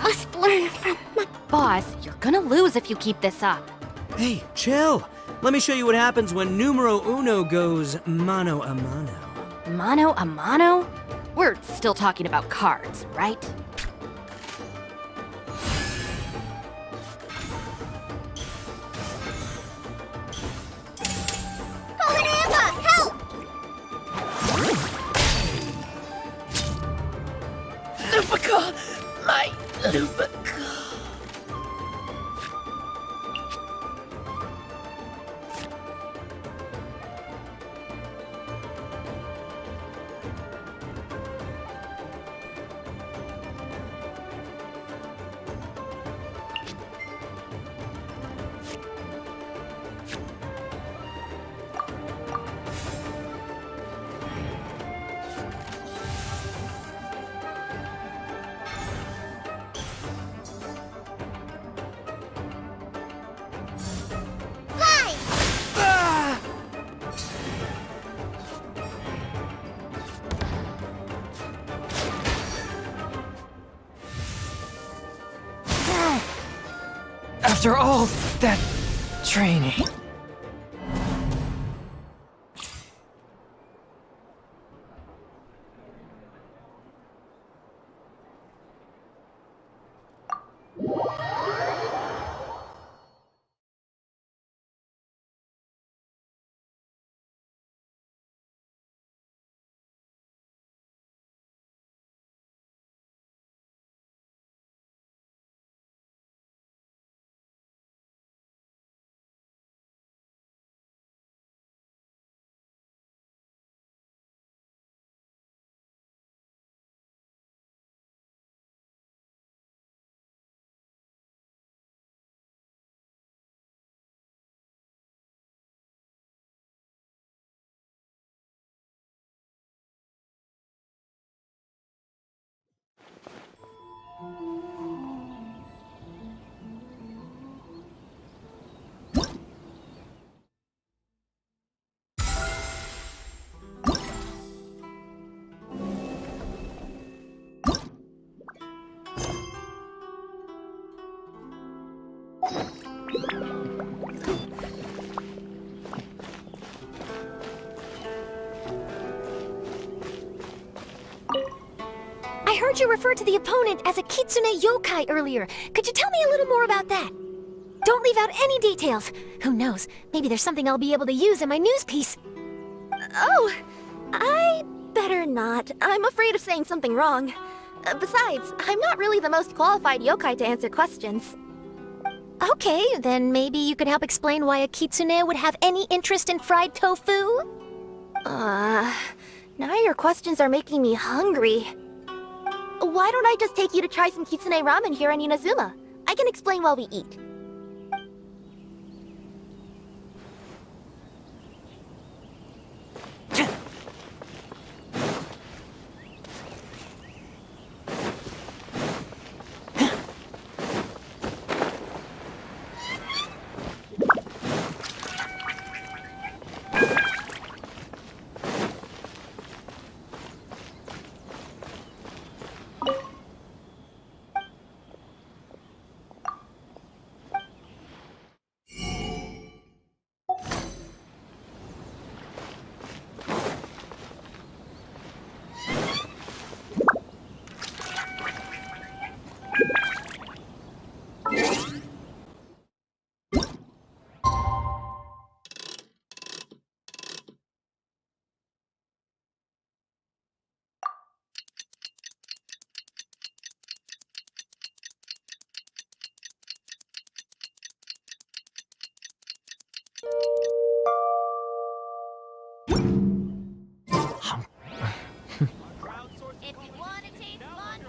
Must learn from my... Boss, you're gonna lose if you keep this up. Hey, chill! Let me show you what happens when numero uno goes mano a mano. Mano a mano? We're still talking about cards, right? Golden Rampa, help! Lupica! My Lupica! Fly! After all that training. heard you refer to the opponent as a kitsune yokai earlier. Could you tell me a little more about that? Don't leave out any details. Who knows, maybe there's something I'll be able to use in my news piece. Oh, I better not. I'm afraid of saying something wrong. Besides, I'm not really the most qualified yokai to answer questions. Okay, then maybe you could help explain why a kitsune would have any interest in fried tofu? Now your questions are making me hungry. Why don't I just take you to try some kitsune ramen here in Inazuma? I can explain while we eat.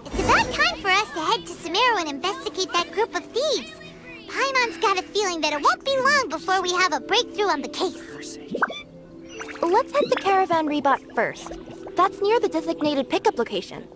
It's about time for us to head to Sumeru and investigate that group of thieves. Paimon's got a feeling that it won't be long before we have a breakthrough on the case. Let's head to Caravan Rebot first. That's near the designated pickup location.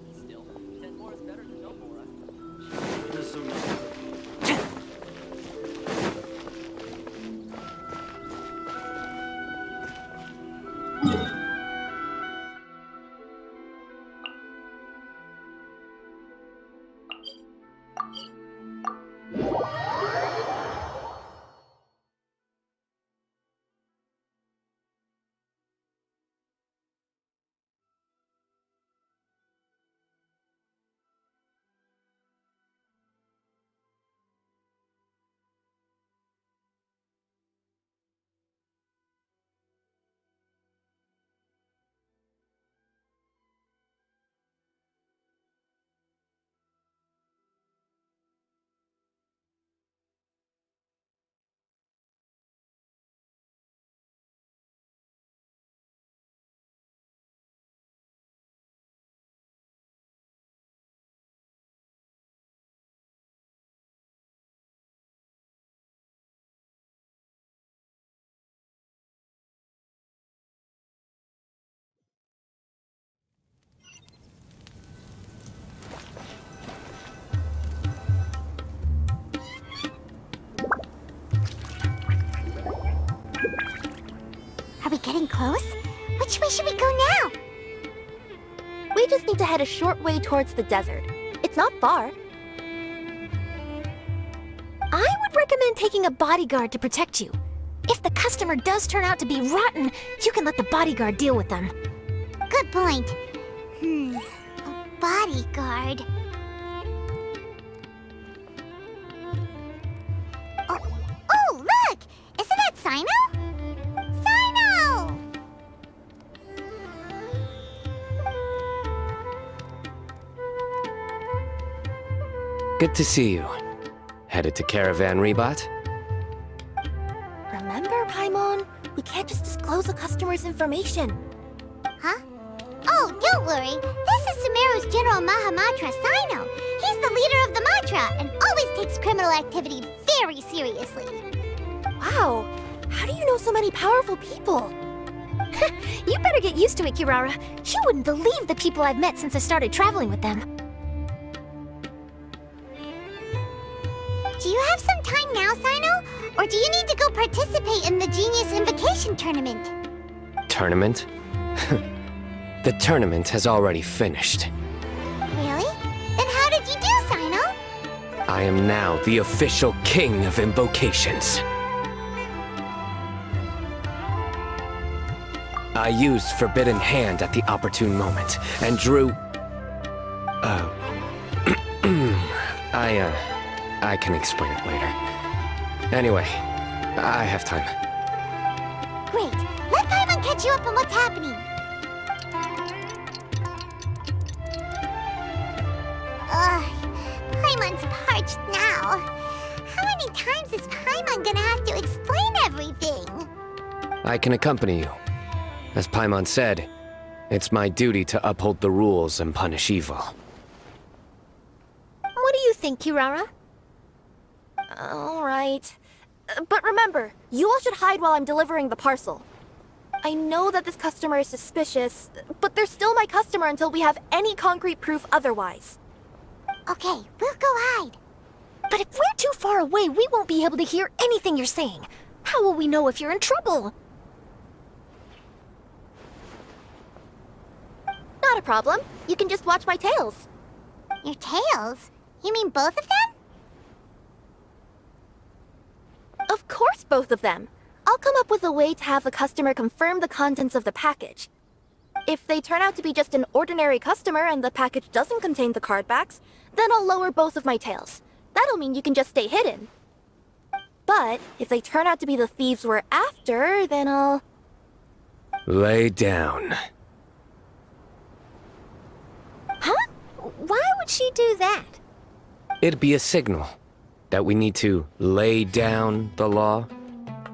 Are we getting close? Which way should we go now? We just need to head a short way towards the desert. It's not far. I would recommend taking a bodyguard to protect you. If the customer does turn out to be rotten, you can let the bodyguard deal with them. Good point. A bodyguard. Oh, look! Isn't that Sino? Sino! Good to see you. Headed to Caravan Rebot? Remember, Paimon? We can't just disclose a customer's information. Huh? Oh, don't worry. This is Sumeru's General Mahamatra, Sino. He's the leader of the Matra and always takes criminal activity very seriously. Wow, how do you know so many powerful people? You better get used to it, Kirara. You wouldn't believe the people I've met since I started traveling with them. Do you have some time now, Sino? Or do you need to go participate in the Genius Invocation Tournament? Tournament? The tournament has already finished. Really? Then how did you do, Sino? I am now the official king of invocations. I used Forbidden Hand at the opportune moment, and drew... I can explain it later. Anyway, I have time. Great. Let Paimon catch you up on what's happening. Ugh, Paimon's parched now. How many times is Paimon gonna have to explain everything? I can accompany you. As Paimon said, it's my duty to uphold the rules and punish evil. What do you think, Kirara? All right. But remember, you all should hide while I'm delivering the parcel. I know that this customer is suspicious, but they're still my customer until we have any concrete proof otherwise. Okay, we'll go hide. But if we're too far away, we won't be able to hear anything you're saying. How will we know if you're in trouble? Not a problem. You can just watch my tails. Your tails? You mean both of them? Of course, both of them. I'll come up with a way to have the customer confirm the contents of the package. If they turn out to be just an ordinary customer and the package doesn't contain the card backs, then I'll lower both of my tails. That'll mean you can just stay hidden. But if they turn out to be the thieves we're after, then I'll... Lay down. Huh? Why would she do that? It'd be a signal that we need to lay down the law.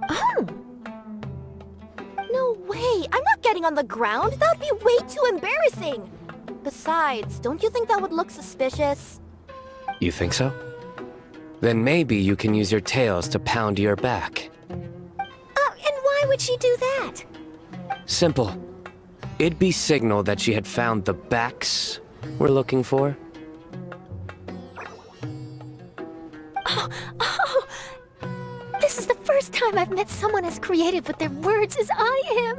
Oh! No way! I'm not getting on the ground! That would be way too embarrassing! Besides, don't you think that would look suspicious? You think so? Then maybe you can use your tails to pound your back. Oh, and why would she do that? Simple. It'd be signal that she had found the backs we're looking for. Oh! This is the first time I've met someone as creative with their words as I am.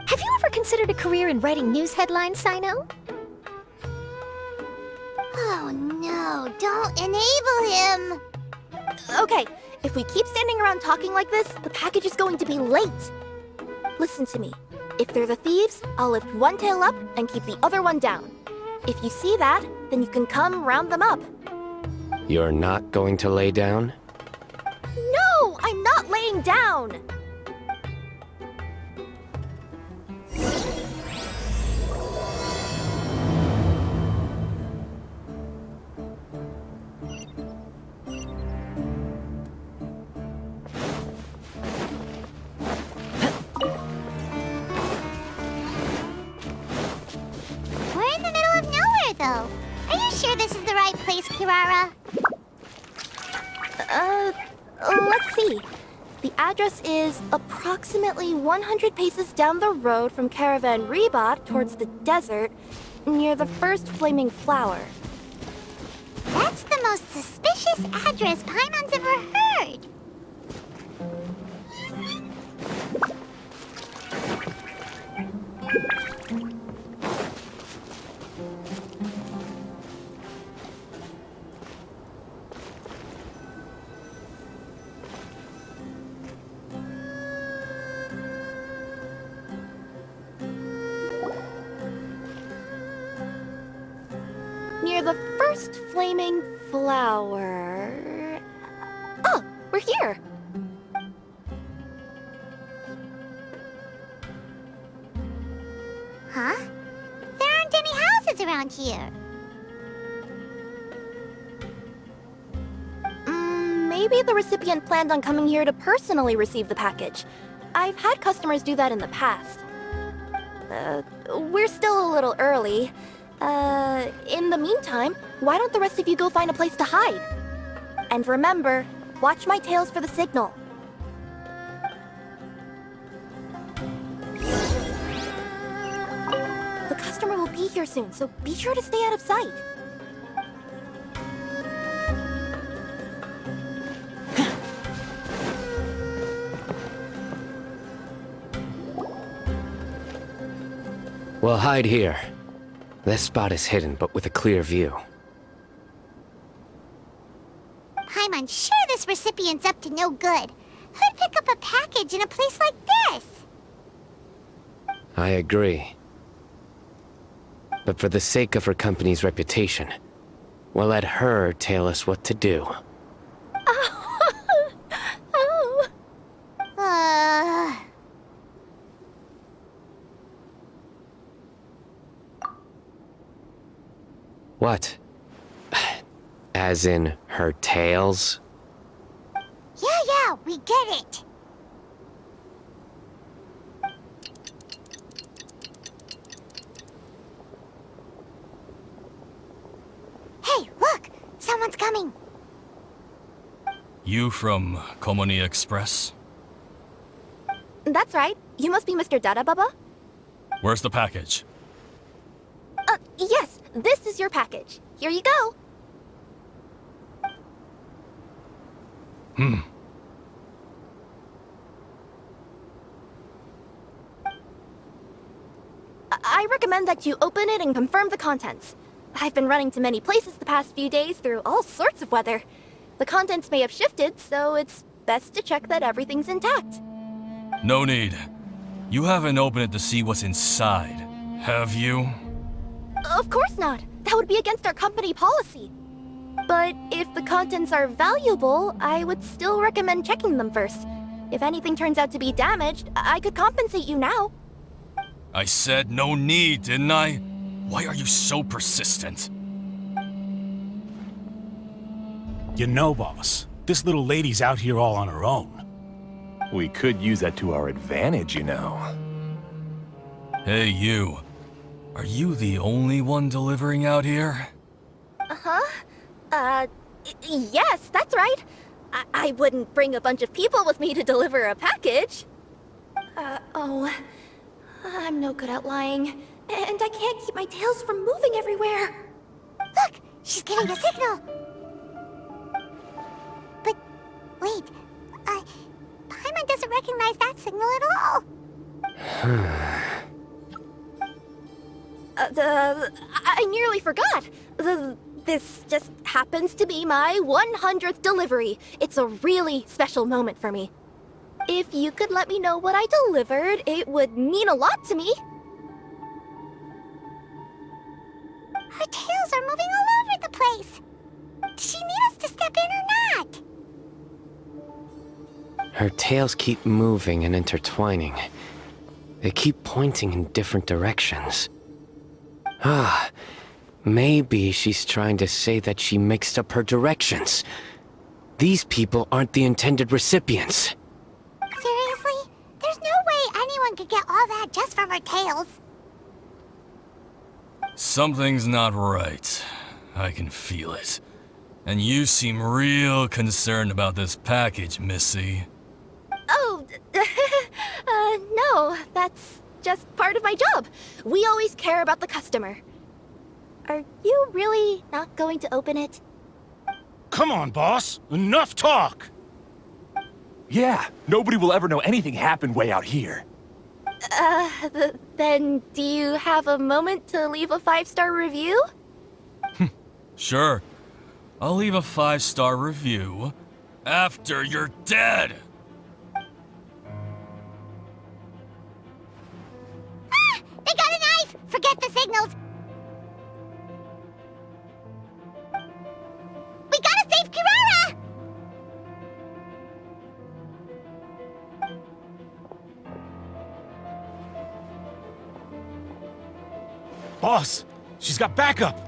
Have you ever considered a career in writing news headlines, Sino? Oh no, don't enable him! Okay, if we keep standing around talking like this, the package is going to be late. Listen to me. If they're the thieves, I'll lift one tail up and keep the other one down. If you see that, then you can come round them up. You're not going to lay down? No, I'm not laying down! We're in the middle of nowhere, though. Are you sure this is the right place, Kirara? Let's see. The address is approximately 100 paces down the road from Caravan Reebot towards the desert, near the first flaming flower. That's the most suspicious address Paimon's ever heard. Near the first flaming flower... Oh, we're here! Huh? There aren't any houses around here. Maybe the recipient planned on coming here to personally receive the package. I've had customers do that in the past. We're still a little early. In the meantime, why don't the rest of you go find a place to hide? And remember, watch my tails for the signal. The customer will be here soon, so be sure to stay out of sight. We'll hide here. This spot is hidden, but with a clear view. Paimon's sure this recipient's up to no good. Who'd pick up a package in a place like this? I agree. But for the sake of her company's reputation, we'll let her tell us what to do. Oh. What? As in her tails? Yeah, we get it. Hey, look! Someone's coming. You from Komoni Express? That's right. You must be Mr. Dada Baba? Where's the package? Yes. This is your package. Here you go. I recommend that you open it and confirm the contents. I've been running to many places the past few days through all sorts of weather. The contents may have shifted, so it's best to check that everything's intact. No need. You haven't opened it to see what's inside, have you? Of course not. That would be against our company policy. But if the contents are valuable, I would still recommend checking them first. If anything turns out to be damaged, I could compensate you now. I said no need, didn't I? Why are you so persistent? You know, boss, this little lady's out here all on her own. We could use that to our advantage, you know. Hey, you. Are you the only one delivering out here? Yes, that's right. I wouldn't bring a bunch of people with me to deliver a package. I'm no good at lying. And I can't keep my tails from moving everywhere. Look! She's getting a signal! But, wait. Paimon doesn't recognize that signal at all. I nearly forgot. This just happens to be my 100th delivery. It's a really special moment for me. If you could let me know what I delivered, it would mean a lot to me. Her tails are moving all over the place. Does she need us to step in or not? Her tails keep moving and intertwining. They keep pointing in different directions. Maybe she's trying to say that she mixed up her directions. These people aren't the intended recipients. Seriously? There's no way anyone could get all that just from her tails. Something's not right. I can feel it. And you seem real concerned about this package, Missy. Oh, no, that's just part of my job. We always care about the customer. Are you really not going to open it? Come on, boss. Enough talk! Yeah, nobody will ever know anything happened way out here. Then do you have a moment to leave a 5-star review? Sure. I'll leave a 5-star review after you're dead. They got a knife! Forget the signals! We gotta save Kirara! Boss, she's got backup!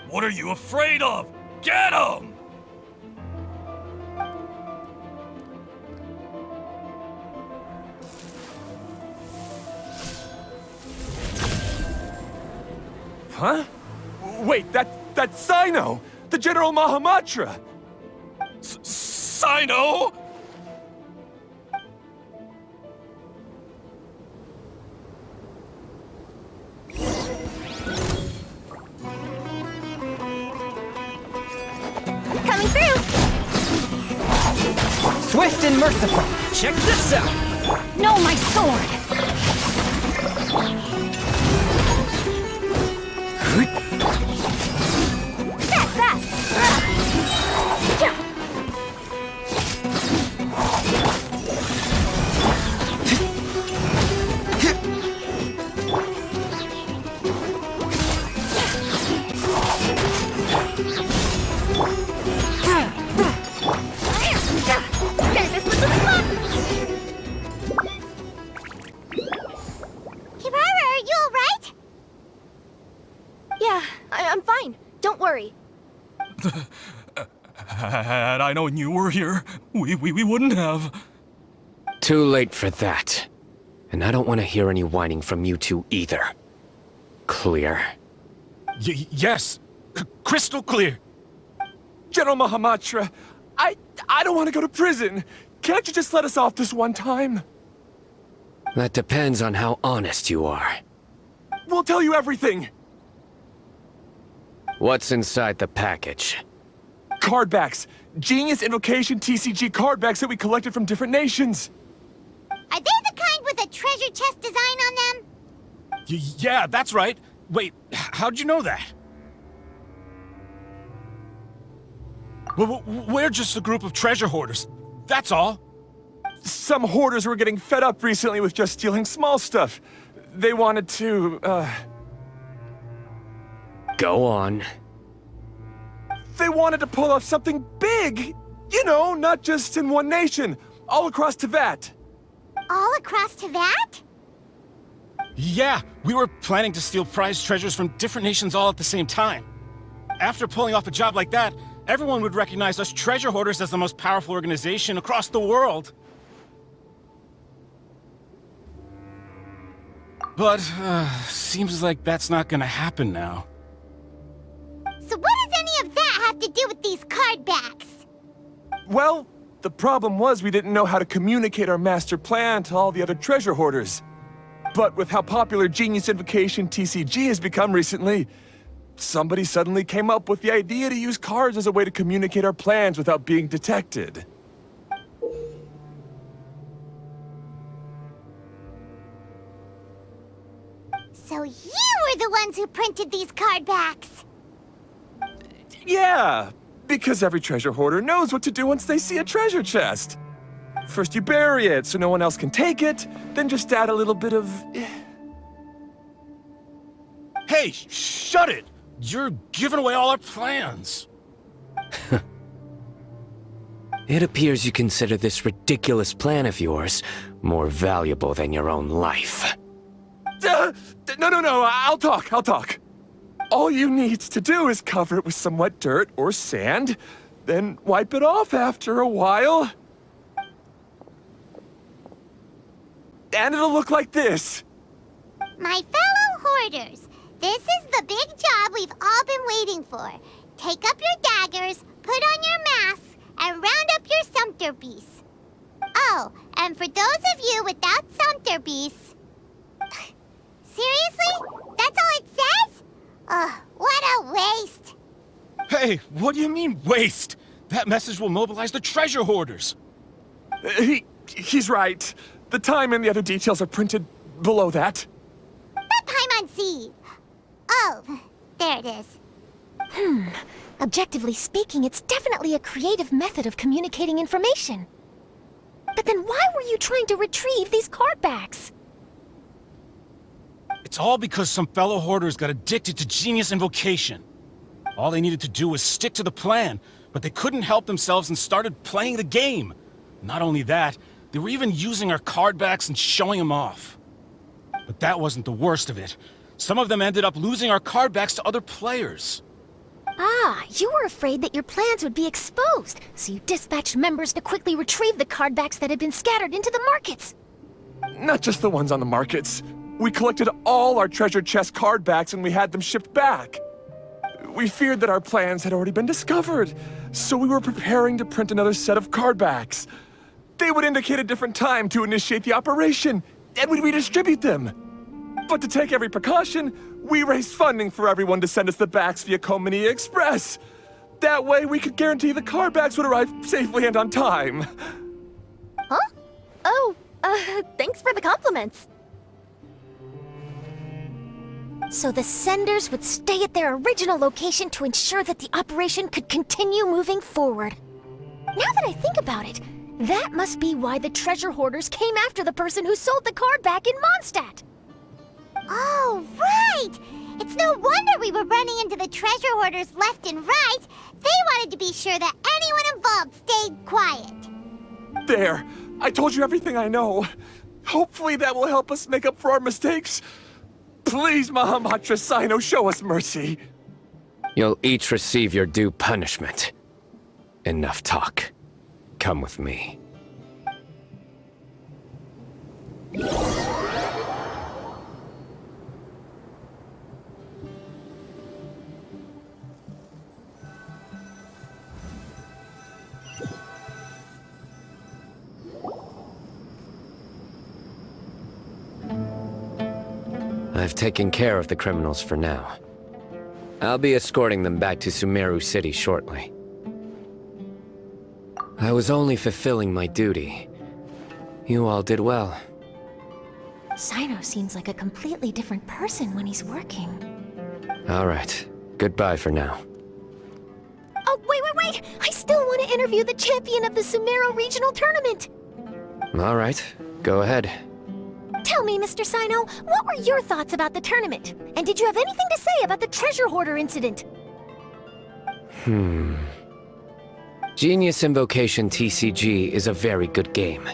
What are you afraid of? Get him! Huh? Wait, that's Sino! The General Mahamatra! Sino? Coming through! Swift and merciful. Check this out. No, my sword! That's that! Had I known you were here, we wouldn't have. Too late for that. And I don't want to hear any whining from you two either. Clear? Yes. Crystal clear. General Mahamatra, I don't want to go to prison. Can't you just let us off this one time? That depends on how honest you are. We'll tell you everything. What's inside the package? Card backs. Genius Invocation TCG card backs that we collected from different nations. Are they the kind with a treasure chest design on them? Yeah, that's right. Wait, how'd you know that? We're just a group of treasure hoarders. That's all. Some hoarders were getting fed up recently with just stealing small stuff. They wanted to, Go on. They wanted to pull off something big! You know, not just in one nation, all across Teyvat. All across Teyvat? Yeah, we were planning to steal prized treasures from different nations all at the same time. After pulling off a job like that, everyone would recognize us treasure hoarders as the most powerful organization across the world. But, seems like that's not gonna happen now. So what does any of that have to do with these card backs? Well, the problem was we didn't know how to communicate our master plan to all the other treasure hoarders. But with how popular Genius Invocation TCG has become recently, somebody suddenly came up with the idea to use cards as a way to communicate our plans without being detected. So you were the ones who printed these card backs? Yeah, because every treasure hoarder knows what to do once they see a treasure chest. First you bury it so no one else can take it, then just add a little bit of... Hey, shut it! You're giving away all our plans. It appears you consider this ridiculous plan of yours more valuable than your own life. No, I'll talk. All you need to do is cover it with some wet dirt or sand, then wipe it off after a while. And it'll look like this. My fellow hoarders, this is the big job we've all been waiting for. Take up your daggers, put on your masks, and round up your sumpter-beasts. Oh, and for those of you without sumpter-beasts... Seriously? That's all it says? Ugh, what a waste. Hey, what do you mean, waste? That message will mobilize the treasure hoarders. He's right. The time and the other details are printed below that. That Paimon-si. Oh, there it is. Objectively speaking, it's definitely a creative method of communicating information. But then why were you trying to retrieve these card backs? It's all because some fellow hoarders got addicted to Genius Invocation. All they needed to do was stick to the plan, but they couldn't help themselves and started playing the game. Not only that, they were even using our card backs and showing them off. But that wasn't the worst of it. Some of them ended up losing our card backs to other players. Ah, you were afraid that your plans would be exposed, so you dispatched members to quickly retrieve the card backs that had been scattered into the markets. Not just the ones on the markets. We collected all our treasure chest card backs and we had them shipped back. We feared that our plans had already been discovered, so we were preparing to print another set of card backs. They would indicate a different time to initiate the operation, and we'd redistribute them. But to take every precaution, we raised funding for everyone to send us the backs via Komini Express. That way we could guarantee the card backs would arrive safely and on time. Huh? Oh, thanks for the compliments. So the senders would stay at their original location to ensure that the operation could continue moving forward. Now that I think about it, that must be why the treasure hoarders came after the person who sold the card back in Mondstadt. Oh, right! It's no wonder we were running into the treasure hoarders left and right. They wanted to be sure that anyone involved stayed quiet. There! I told you everything I know. Hopefully that will help us make up for our mistakes. Please, Mahamatra Sino, show us mercy. You'll each receive your due punishment. Enough talk. Come with me. I've taken care of the criminals for now. I'll be escorting them back to Sumeru City shortly. I was only fulfilling my duty. You all did well. Sino seems like a completely different person when he's working. All right. Goodbye for now. Oh, wait! I still want to interview the champion of the Sumeru Regional Tournament! All right. Go ahead. Tell me, Mr. Sino, what were your thoughts about the tournament? And did you have anything to say about the treasure hoarder incident? Genius Invocation TCG is a very good game.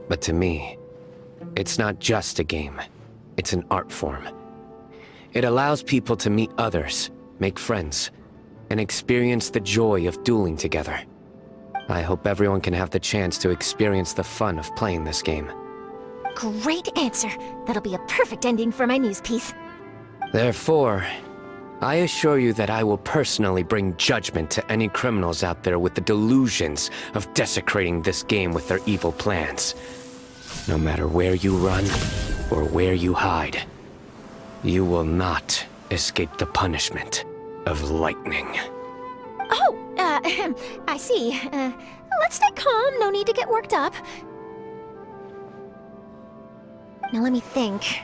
But to me, it's not just a game. It's an art form. It allows people to meet others, make friends, and experience the joy of dueling together. I hope everyone can have the chance to experience the fun of playing this game. Great answer. That'll be a perfect ending for my news piece. Therefore, I assure you that I will personally bring judgment to any criminals out there with the delusions of desecrating this game with their evil plans. No matter where you run or where you hide, you will not escape the punishment of lightning. Oh, I see. Let's stay calm. No need to get worked up. Now let me think.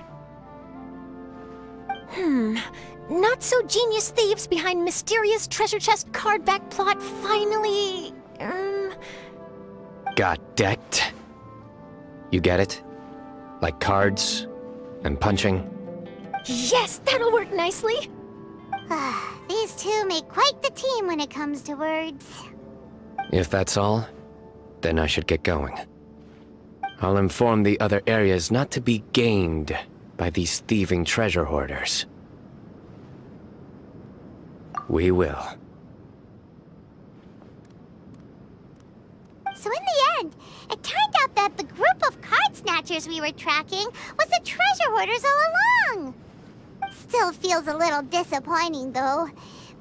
Not so genius thieves behind mysterious treasure chest card back plot finally... Got decked? You get it? Like cards and punching? Yes, that'll work nicely. These two make quite the team when it comes to words. If that's all, then I should get going. I'll inform the other areas not to be gained by these thieving treasure hoarders. We will. So in the end, it turned out that the group of card snatchers we were tracking was the treasure hoarders all along. Still feels a little disappointing, though.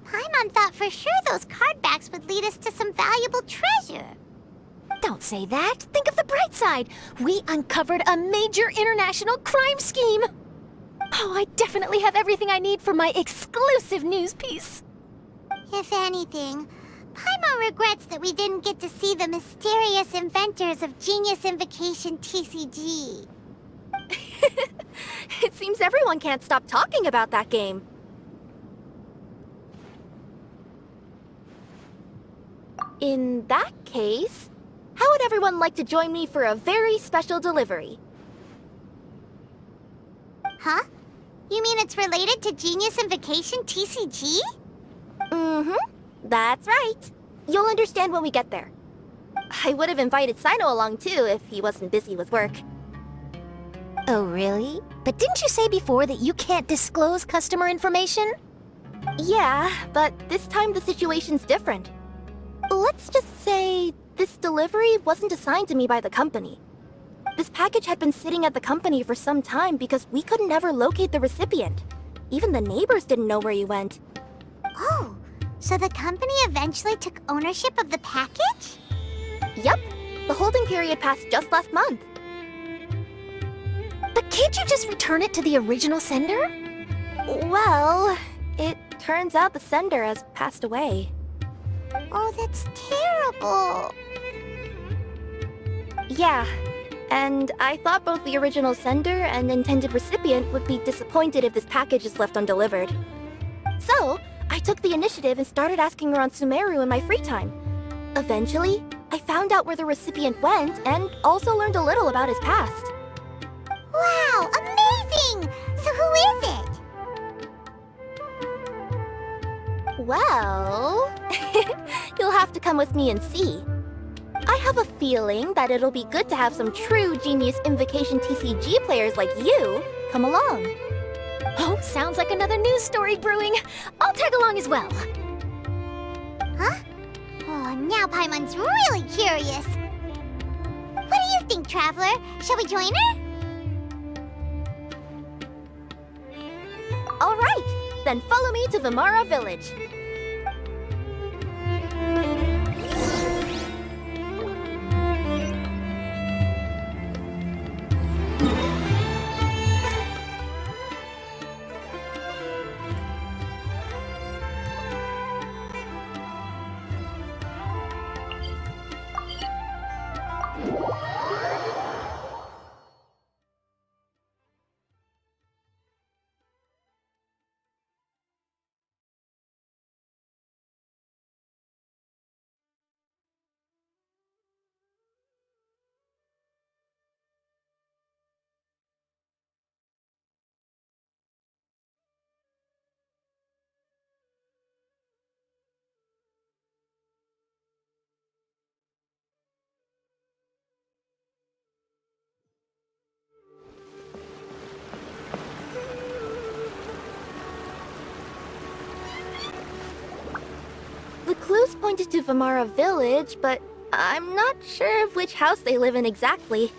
Paimon thought for sure those card backs would lead us to some valuable treasure. Don't say that. Think of the bright side. We uncovered a major international crime scheme. Oh, I definitely have everything I need for my exclusive news piece. If anything, Paimon regrets that we didn't get to see the mysterious inventors of Genius Invocation TCG. It seems everyone can't stop talking about that game. In that case, how would everyone like to join me for a very special delivery? Huh? You mean it's related to Genius Invocation TCG? That's right. You'll understand when we get there. I would have invited Sino along too if he wasn't busy with work. Oh, really? But didn't you say before that you can't disclose customer information? Yeah, but this time the situation's different. Let's just say this delivery wasn't assigned to me by the company. This package had been sitting at the company for some time because we could never locate the recipient. Even the neighbors didn't know where he went. Oh, so the company eventually took ownership of the package? Yep, the holding period passed just last month. But can't you just return it to the original sender? Well, it turns out the sender has passed away. Oh, that's terrible. Yeah, and I thought both the original sender and intended recipient would be disappointed if this package is left undelivered. So, I took the initiative and started asking around Sumeru in my free time. Eventually, I found out where the recipient went and also learned a little about his past. Wow, amazing! So who is it? Well, you'll have to come with me and see. I have a feeling that it'll be good to have some true Genius Invocation TCG players like you come along. Oh, sounds like another news story brewing. I'll tag along as well. Huh? Oh, now Paimon's really curious. What do you think, Traveler? Shall we join her? All right, then follow me to Vimara Village. The clues pointed to Vimara Village, but I'm not sure of which house they live in exactly.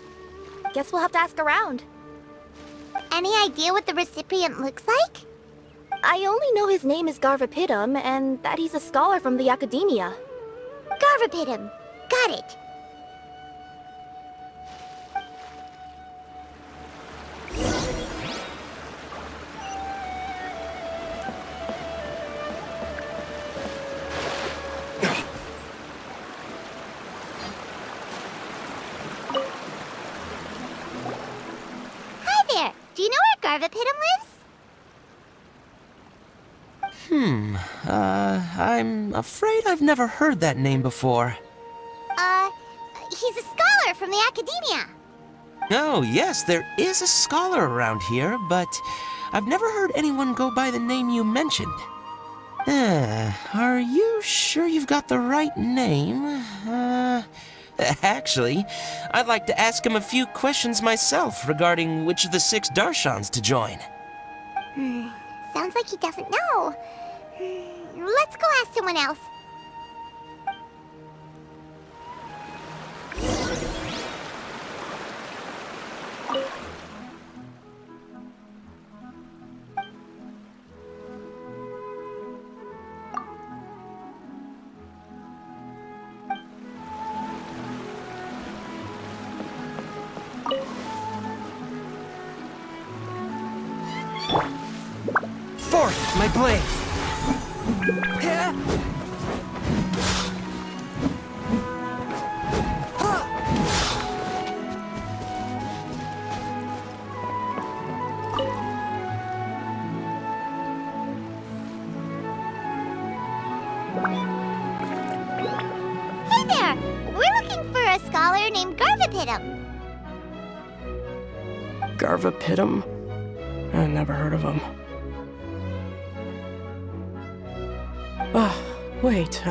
Guess we'll have to ask around. Any idea what the recipient looks like? I only know his name is Garvapitum and that he's a scholar from the Academia. Garvapitum. Got it. Hi there. Do you know where Garvapitum lives? I'm afraid I've never heard that name before. He's a scholar from the Academia. Oh, yes, there is a scholar around here, but I've never heard anyone go by the name you mentioned. Are you sure you've got the right name? Actually, I'd like to ask him a few questions myself regarding which of the 6 Darshans to join. Sounds like he doesn't know. Let's go ask someone else. Forth, my blade! Hey there! We're looking for a scholar named Garvapitum. Garvapitum? I never heard of him. Wait,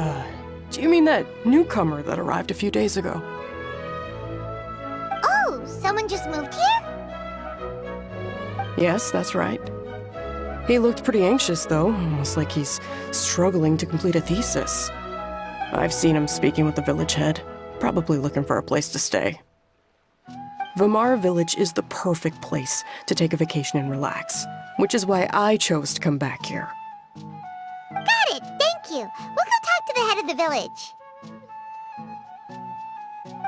do you mean that newcomer that arrived a few days ago? Oh, someone just moved here? Yes, that's right. He looked pretty anxious, though, almost like he's struggling to complete a thesis. I've seen him speaking with the village head, probably looking for a place to stay. Vimara Village is the perfect place to take a vacation and relax, which is why I chose to come back here. Got it, thank you. We'll go talk to the head of the village.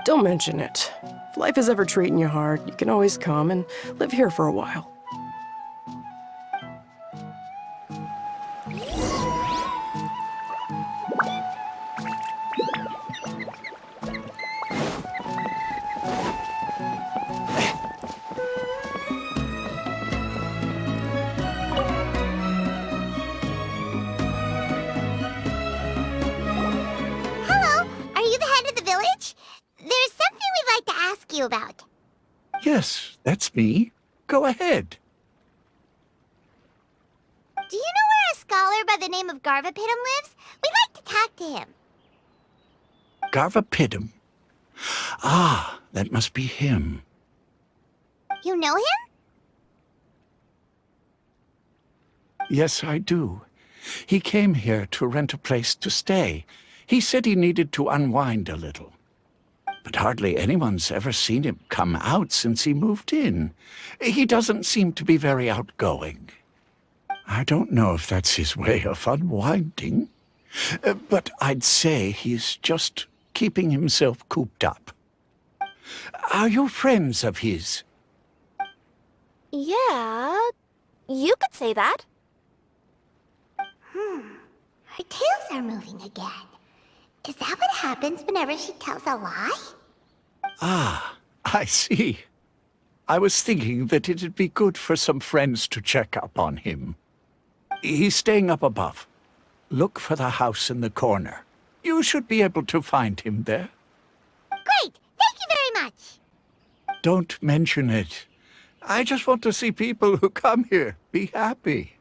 Don't mention it. If life is ever treating you hard, you can always come and live here for a while. About. Yes, that's me. Go ahead. Do you know where a scholar by the name of Garvapitum lives? We'd like to talk to him. Garvapitum. Ah, that must be him. You know him? Yes, I do. He came here to rent a place to stay. He said he needed to unwind a little. But hardly anyone's ever seen him come out since he moved in. He doesn't seem to be very outgoing. I don't know if that's his way of unwinding, but I'd say he's just keeping himself cooped up. Are you friends of his? Yeah, you could say that. Her tails are moving again. Is that what happens whenever she tells a lie? Ah, I see. I was thinking that it'd be good for some friends to check up on him. He's staying up above. Look for the house in the corner. You should be able to find him there. Great! Thank you very much! Don't mention it. I just want to see people who come here be happy.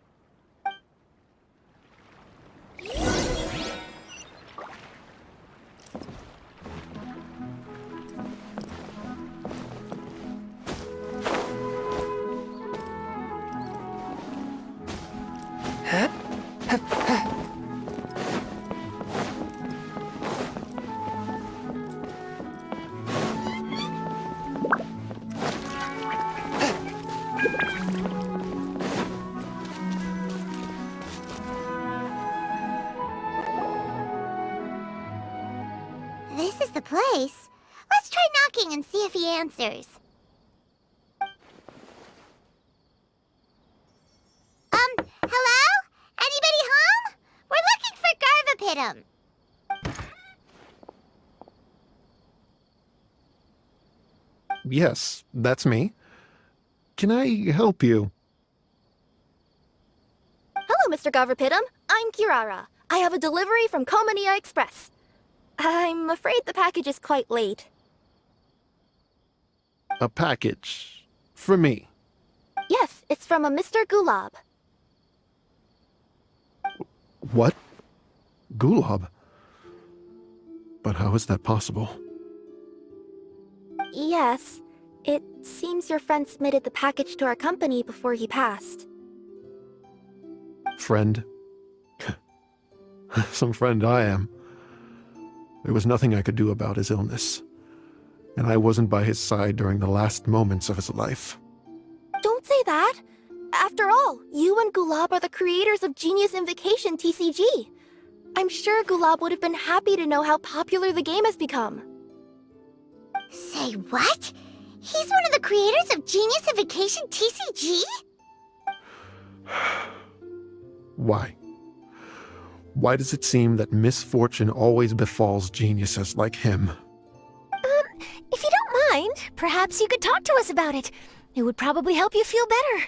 This is the place. Let's try knocking and see if he answers. Hello? Anybody home? We're looking for Garvapitum. Yes, that's me. Can I help you? Hello, Mr. Garvapitum. I'm Kirara. I have a delivery from Komania Express. I'm afraid the package is quite late. A package. For me. Yes, it's from a Mr. Gulab. What? Gulab? But how is that possible? Yes, it seems your friend submitted the package to our company before he passed. Friend? Some friend I am. There was nothing I could do about his illness, and I wasn't by his side during the last moments of his life. Don't say that! After all, you and Gulab are the creators of Genius Invocation TCG. I'm sure Gulab would have been happy to know how popular the game has become. Say what? He's one of the creators of Genius Invocation TCG? Why? Why does it seem that misfortune always befalls geniuses like him? If you don't mind, perhaps you could talk to us about it. It would probably help you feel better.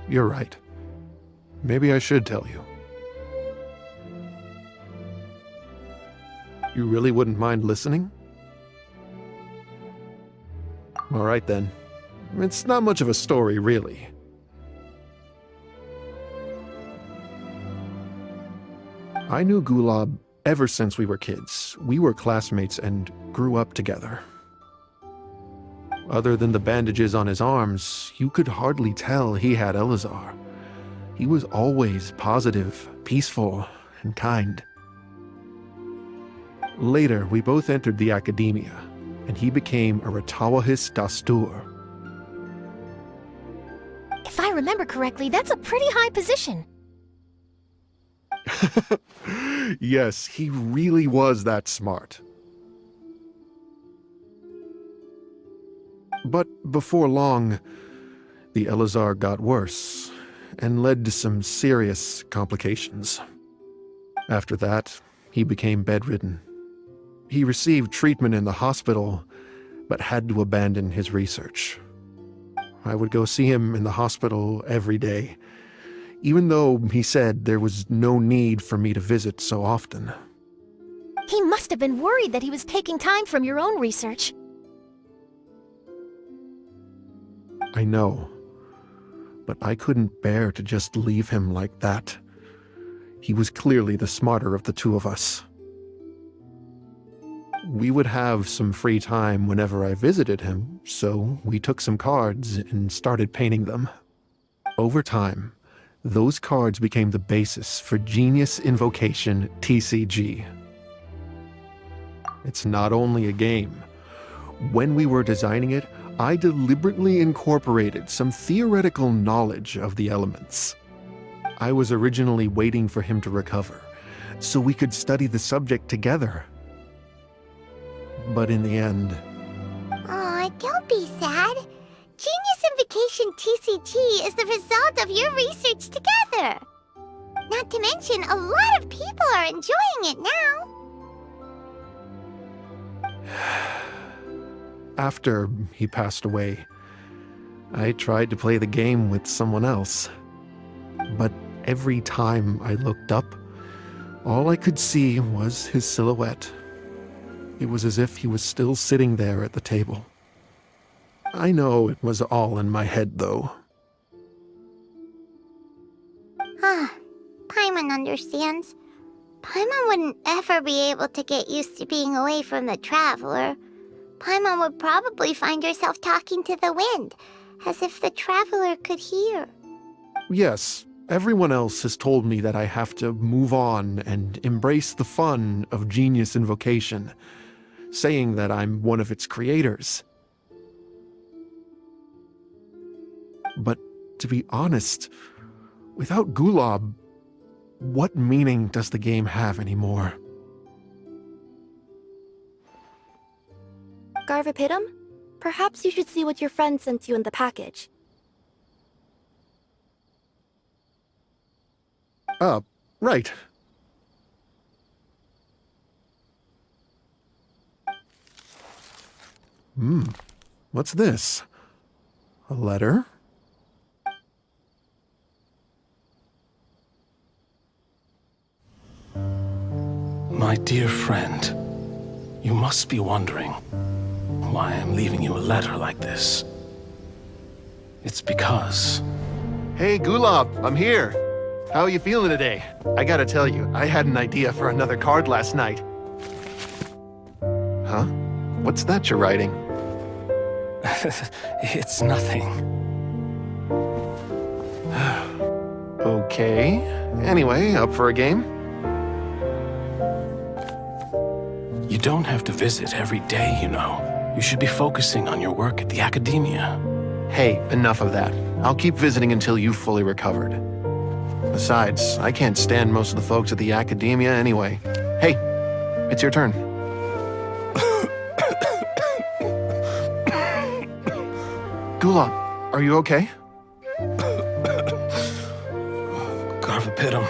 You're right. Maybe I should tell you. You really wouldn't mind listening? All right then. It's not much of a story, really. I knew Gulab ever since we were kids. We were classmates and grew up together. Other than the bandages on his arms, you could hardly tell he had Elazar. He was always positive, peaceful, and kind. Later, we both entered the academia, and he became a Ratawahis Dastur. If I remember correctly, that's a pretty high position. Yes, he really was that smart. But before long, the Elazar got worse and led to some serious complications. After that, he became bedridden. He received treatment in the hospital, but had to abandon his research. I would go see him in the hospital every day, even though he said there was no need for me to visit so often. He must have been worried that he was taking time from your own research. I know, but I couldn't bear to just leave him like that. He was clearly the smarter of the two of us. We would have some free time whenever I visited him, so we took some cards and started painting them. Over time, those cards became the basis for Genius Invocation TCG. It's not only a game. When we were designing it, I deliberately incorporated some theoretical knowledge of the elements. I was originally waiting for him to recover, so we could study the subject together. But in the end... Aw, don't be sad. Genius Invocation TCG is the result of your research together. Not to mention, a lot of people are enjoying it now. After he passed away, I tried to play the game with someone else. But every time I looked up, all I could see was his silhouette. It was as if he was still sitting there at the table. I know it was all in my head, though. Paimon understands. Paimon wouldn't ever be able to get used to being away from the Traveler. Paimon would probably find herself talking to the wind, as if the Traveler could hear. Yes, everyone else has told me that I have to move on and embrace the fun of Genius Invocation, saying that I'm one of its creators. But to be honest, without Gulob, what meaning does the game have anymore? Garvapidum? Perhaps you should see what your friend sent you in the package. Right. What's this? A letter? My dear friend, you must be wondering why I'm leaving you a letter like this. It's because... Hey, Gulob, I'm here. How are you feeling today? I gotta tell you, I had an idea for another card last night. Huh? What's that you're writing? It's nothing. Okay. Anyway, up for a game? You don't have to visit every day, you know. You should be focusing on your work at the academia. Hey, enough of that. I'll keep visiting until you've fully recovered. Besides, I can't stand most of the folks at the academia anyway. Hey, it's your turn. Gulob, are you okay? Garvapidum,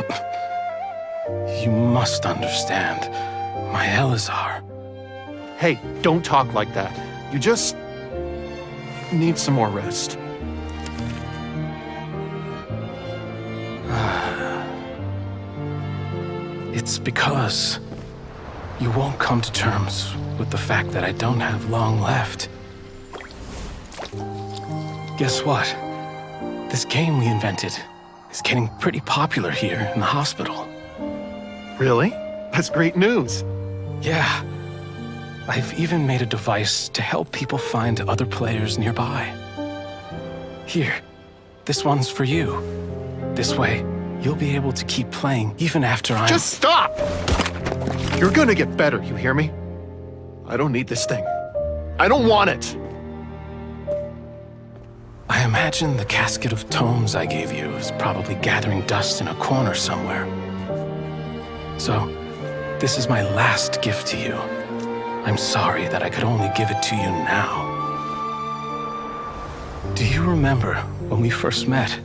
you must understand. My Elazar. Hey, don't talk like that. You just need some more rest. It's because you won't come to terms with the fact that I don't have long left. Guess what? This game we invented is getting pretty popular here in the hospital. Really? That's great news. Yeah. I've even made a device to help people find other players nearby. Here, this one's for you. This way, you'll be able to keep playing even after I'm... Just stop! You're gonna get better, you hear me? I don't need this thing. I don't want it! I imagine the casket of tomes I gave you is probably gathering dust in a corner somewhere. So, this is my last gift to you. I'm sorry that I could only give it to you now. Do you remember when we first met?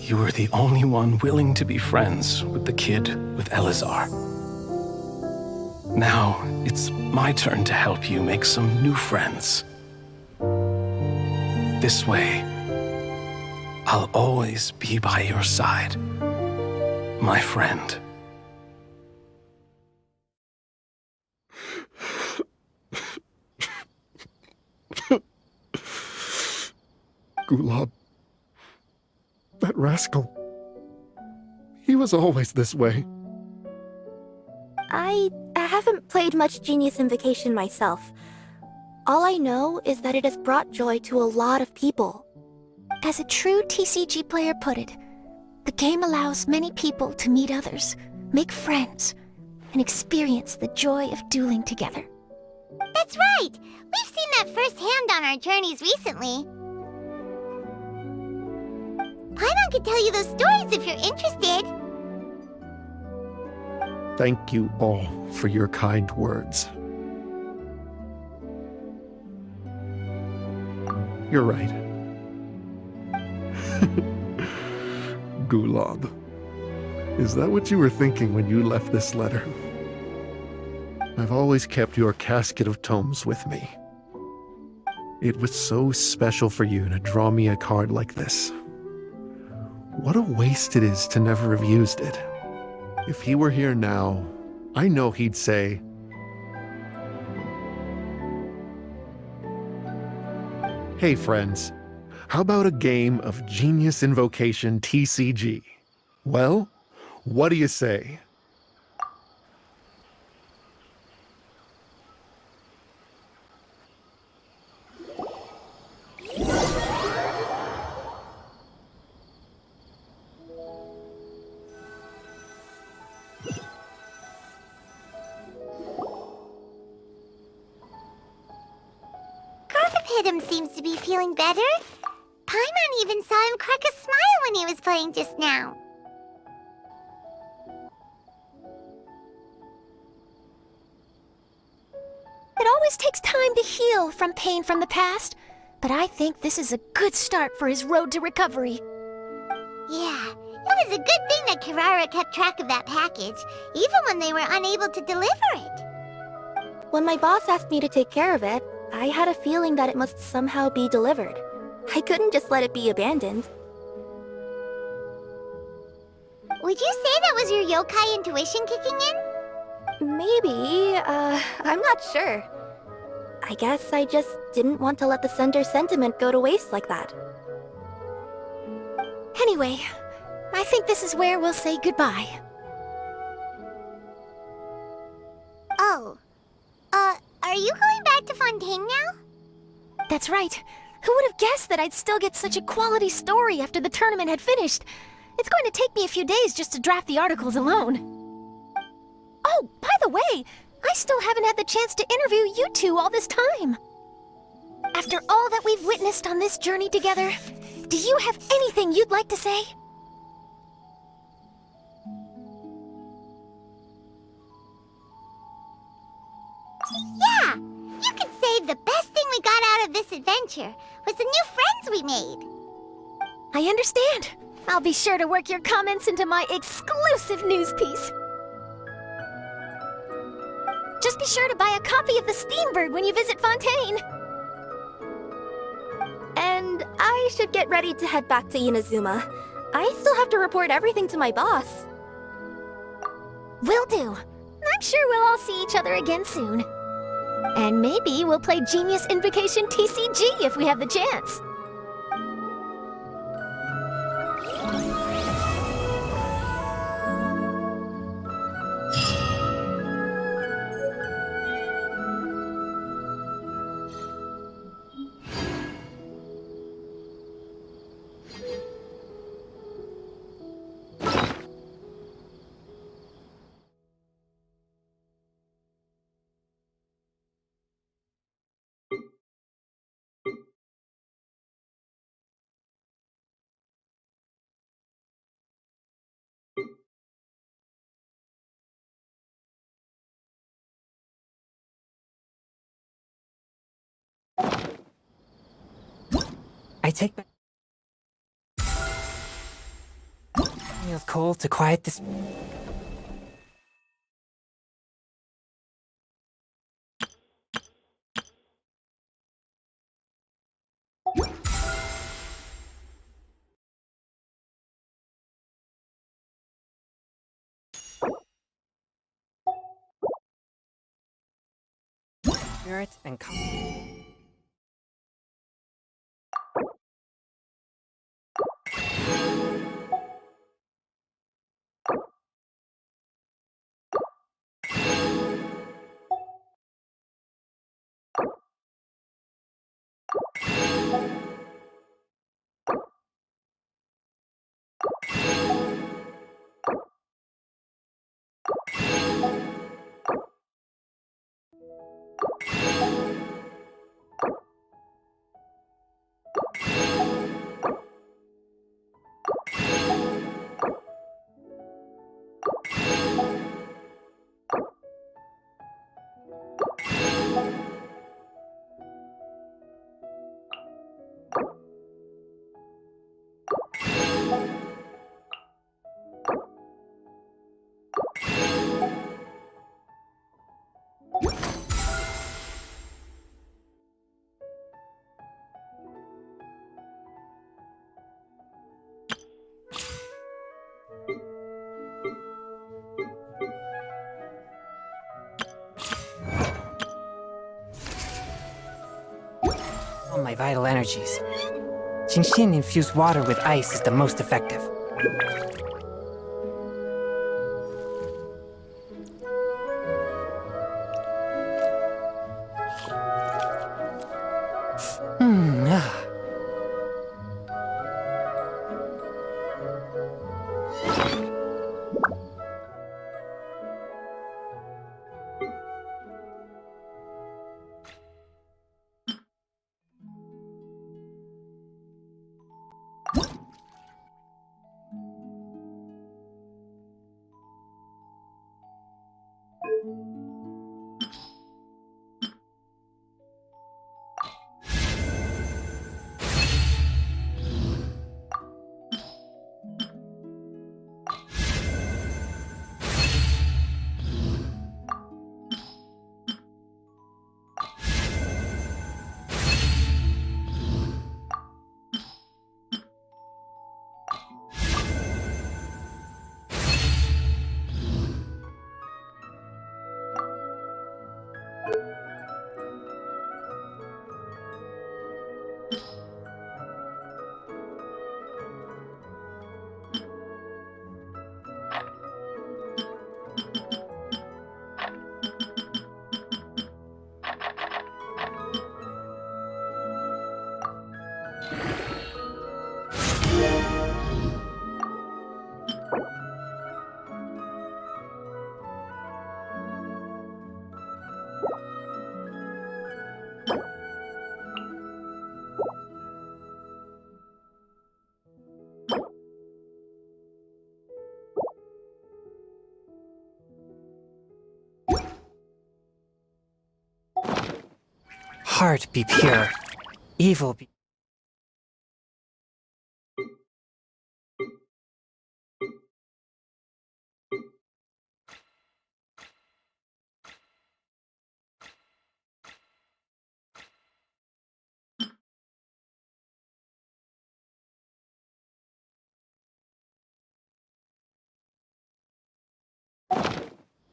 You were the only one willing to be friends with the kid with Elazar. Now, it's my turn to help you make some new friends. This way, I'll always be by your side, my friend. Gulob. That rascal. He was always this way. I haven't played much Genius Invocation myself. All I know is that it has brought joy to a lot of people. As a true TCG player put it, the game allows many people to meet others, make friends, and experience the joy of dueling together. That's right! We've seen that firsthand on our journeys recently. Paimon could tell you those stories if you're interested. Thank you all for your kind words. You're right. Gulob. Is that what you were thinking when you left this letter? I've always kept your casket of tomes with me. It was so special for you to draw me a card like this. What a waste it is to never have used it. If he were here now, I know he'd say, "Hey friends, how about a game of Genius Invocation TCG? Well, what do you say?" Garthapidum seems to be feeling better. Paimon even saw him crack a smile when he was playing just now. It always takes time to heal from pain from the past, but I think this is a good start for his road to recovery. Yeah, it was a good thing that Kirara kept track of that package, even when they were unable to deliver it. When my boss asked me to take care of it, I had a feeling that it must somehow be delivered. I couldn't just let it be abandoned. Would you say that was your yokai intuition kicking in? Maybe, I'm not sure. I guess I just didn't want to let the sender's sentiment go to waste like that. Anyway, I think this is where we'll say goodbye. Oh, are you going back to Fontaine now? That's right. Who would have guessed that I'd still get such a quality story after the tournament had finished? It's going to take me a few days just to draft the articles alone. Oh, by the way, I still haven't had the chance to interview you two all this time. After all that we've witnessed on this journey together, do you have anything you'd like to say? Yeah, you could say the best thing we got out of this adventure was the new friends we made. I understand. I'll be sure to work your comments into my exclusive news piece. Just be sure to buy a copy of the Steambird when you visit Fontaine. And I should get ready to head back to Inazuma. I still have to report everything to my boss. Will do. I'm sure we'll all see each other again soon. And maybe we'll play Genius Invocation TCG if we have the chance. I take back. Feels cold to quiet this. Spirit and calm. my vital energies. Genshin infused water with ice is the most effective. Ah. Heart be pure, evil be...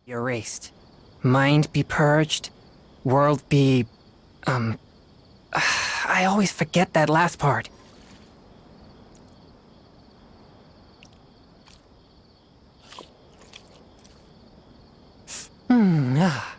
erased. Mind be purged, world be... I always forget that last part. Ah.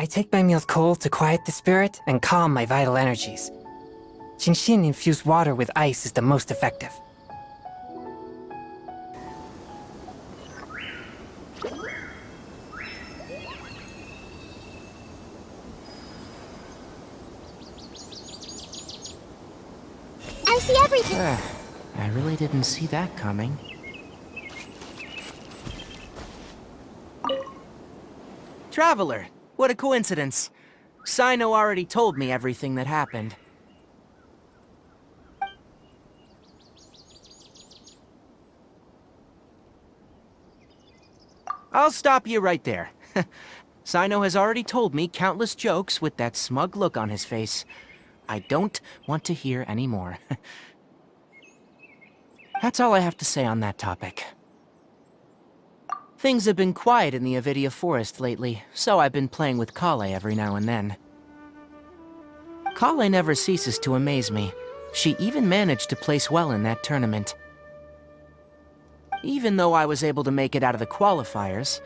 take my meals cold to quiet the spirit and calm my vital energies. Genshin infused water with ice is the most effective. I see everything. I really didn't see that coming. Traveler, what a coincidence. Sino already told me everything that happened. I'll stop you right there. Sino has already told me countless jokes with that smug look on his face. I don't want to hear any more. That's all I have to say on that topic. Things have been quiet in the Avidia Forest lately, so I've been playing with Kale every now and then. Kale never ceases to amaze me. She even managed to place well in that tournament. Even though I was able to make it out of the qualifiers,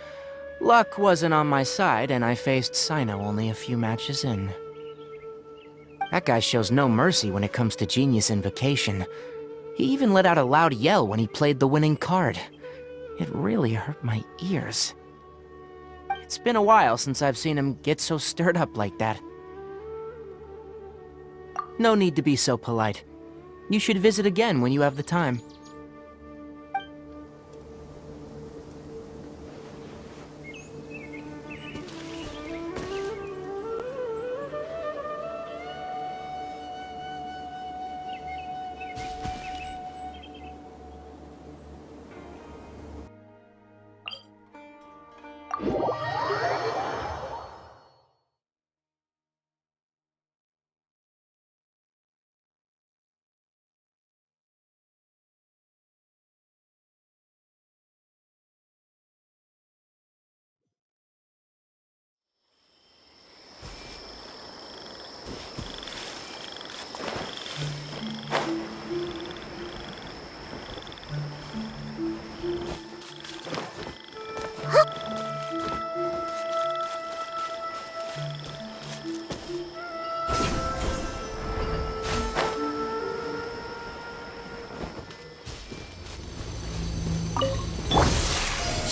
luck wasn't on my side and I faced Sino only a few matches in. That guy shows no mercy when it comes to Genius Invocation. He even let out a loud yell when he played the winning card. It really hurt my ears. It's been a while since I've seen him get so stirred up like that. No need to be so polite. You should visit again when you have the time.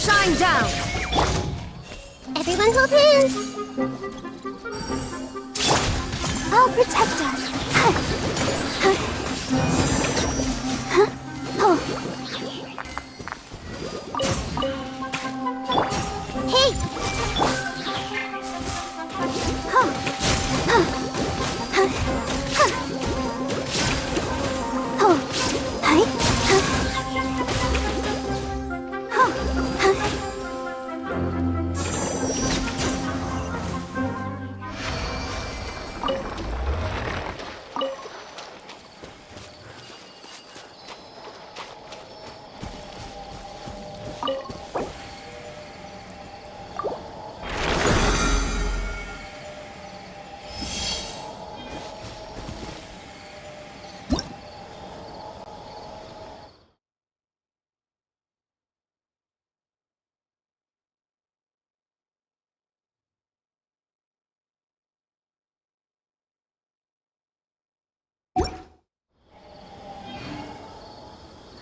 Shine down! Everyone hold hands! I'll protect us! Hey!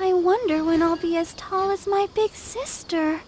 I wonder when I'll be as tall as my big sister.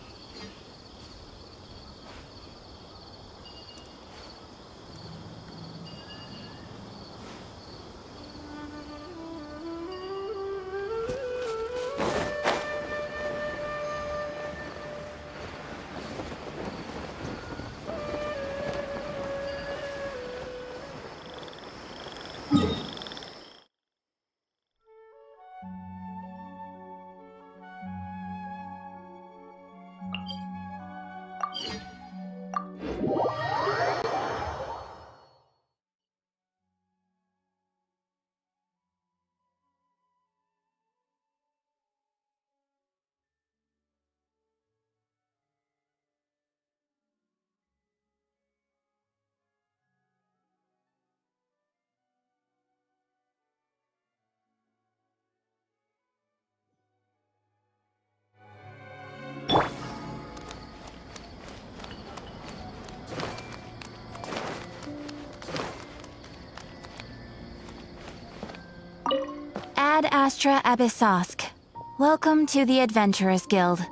Ad Astra Abyssosk. Welcome to the Adventurers Guild.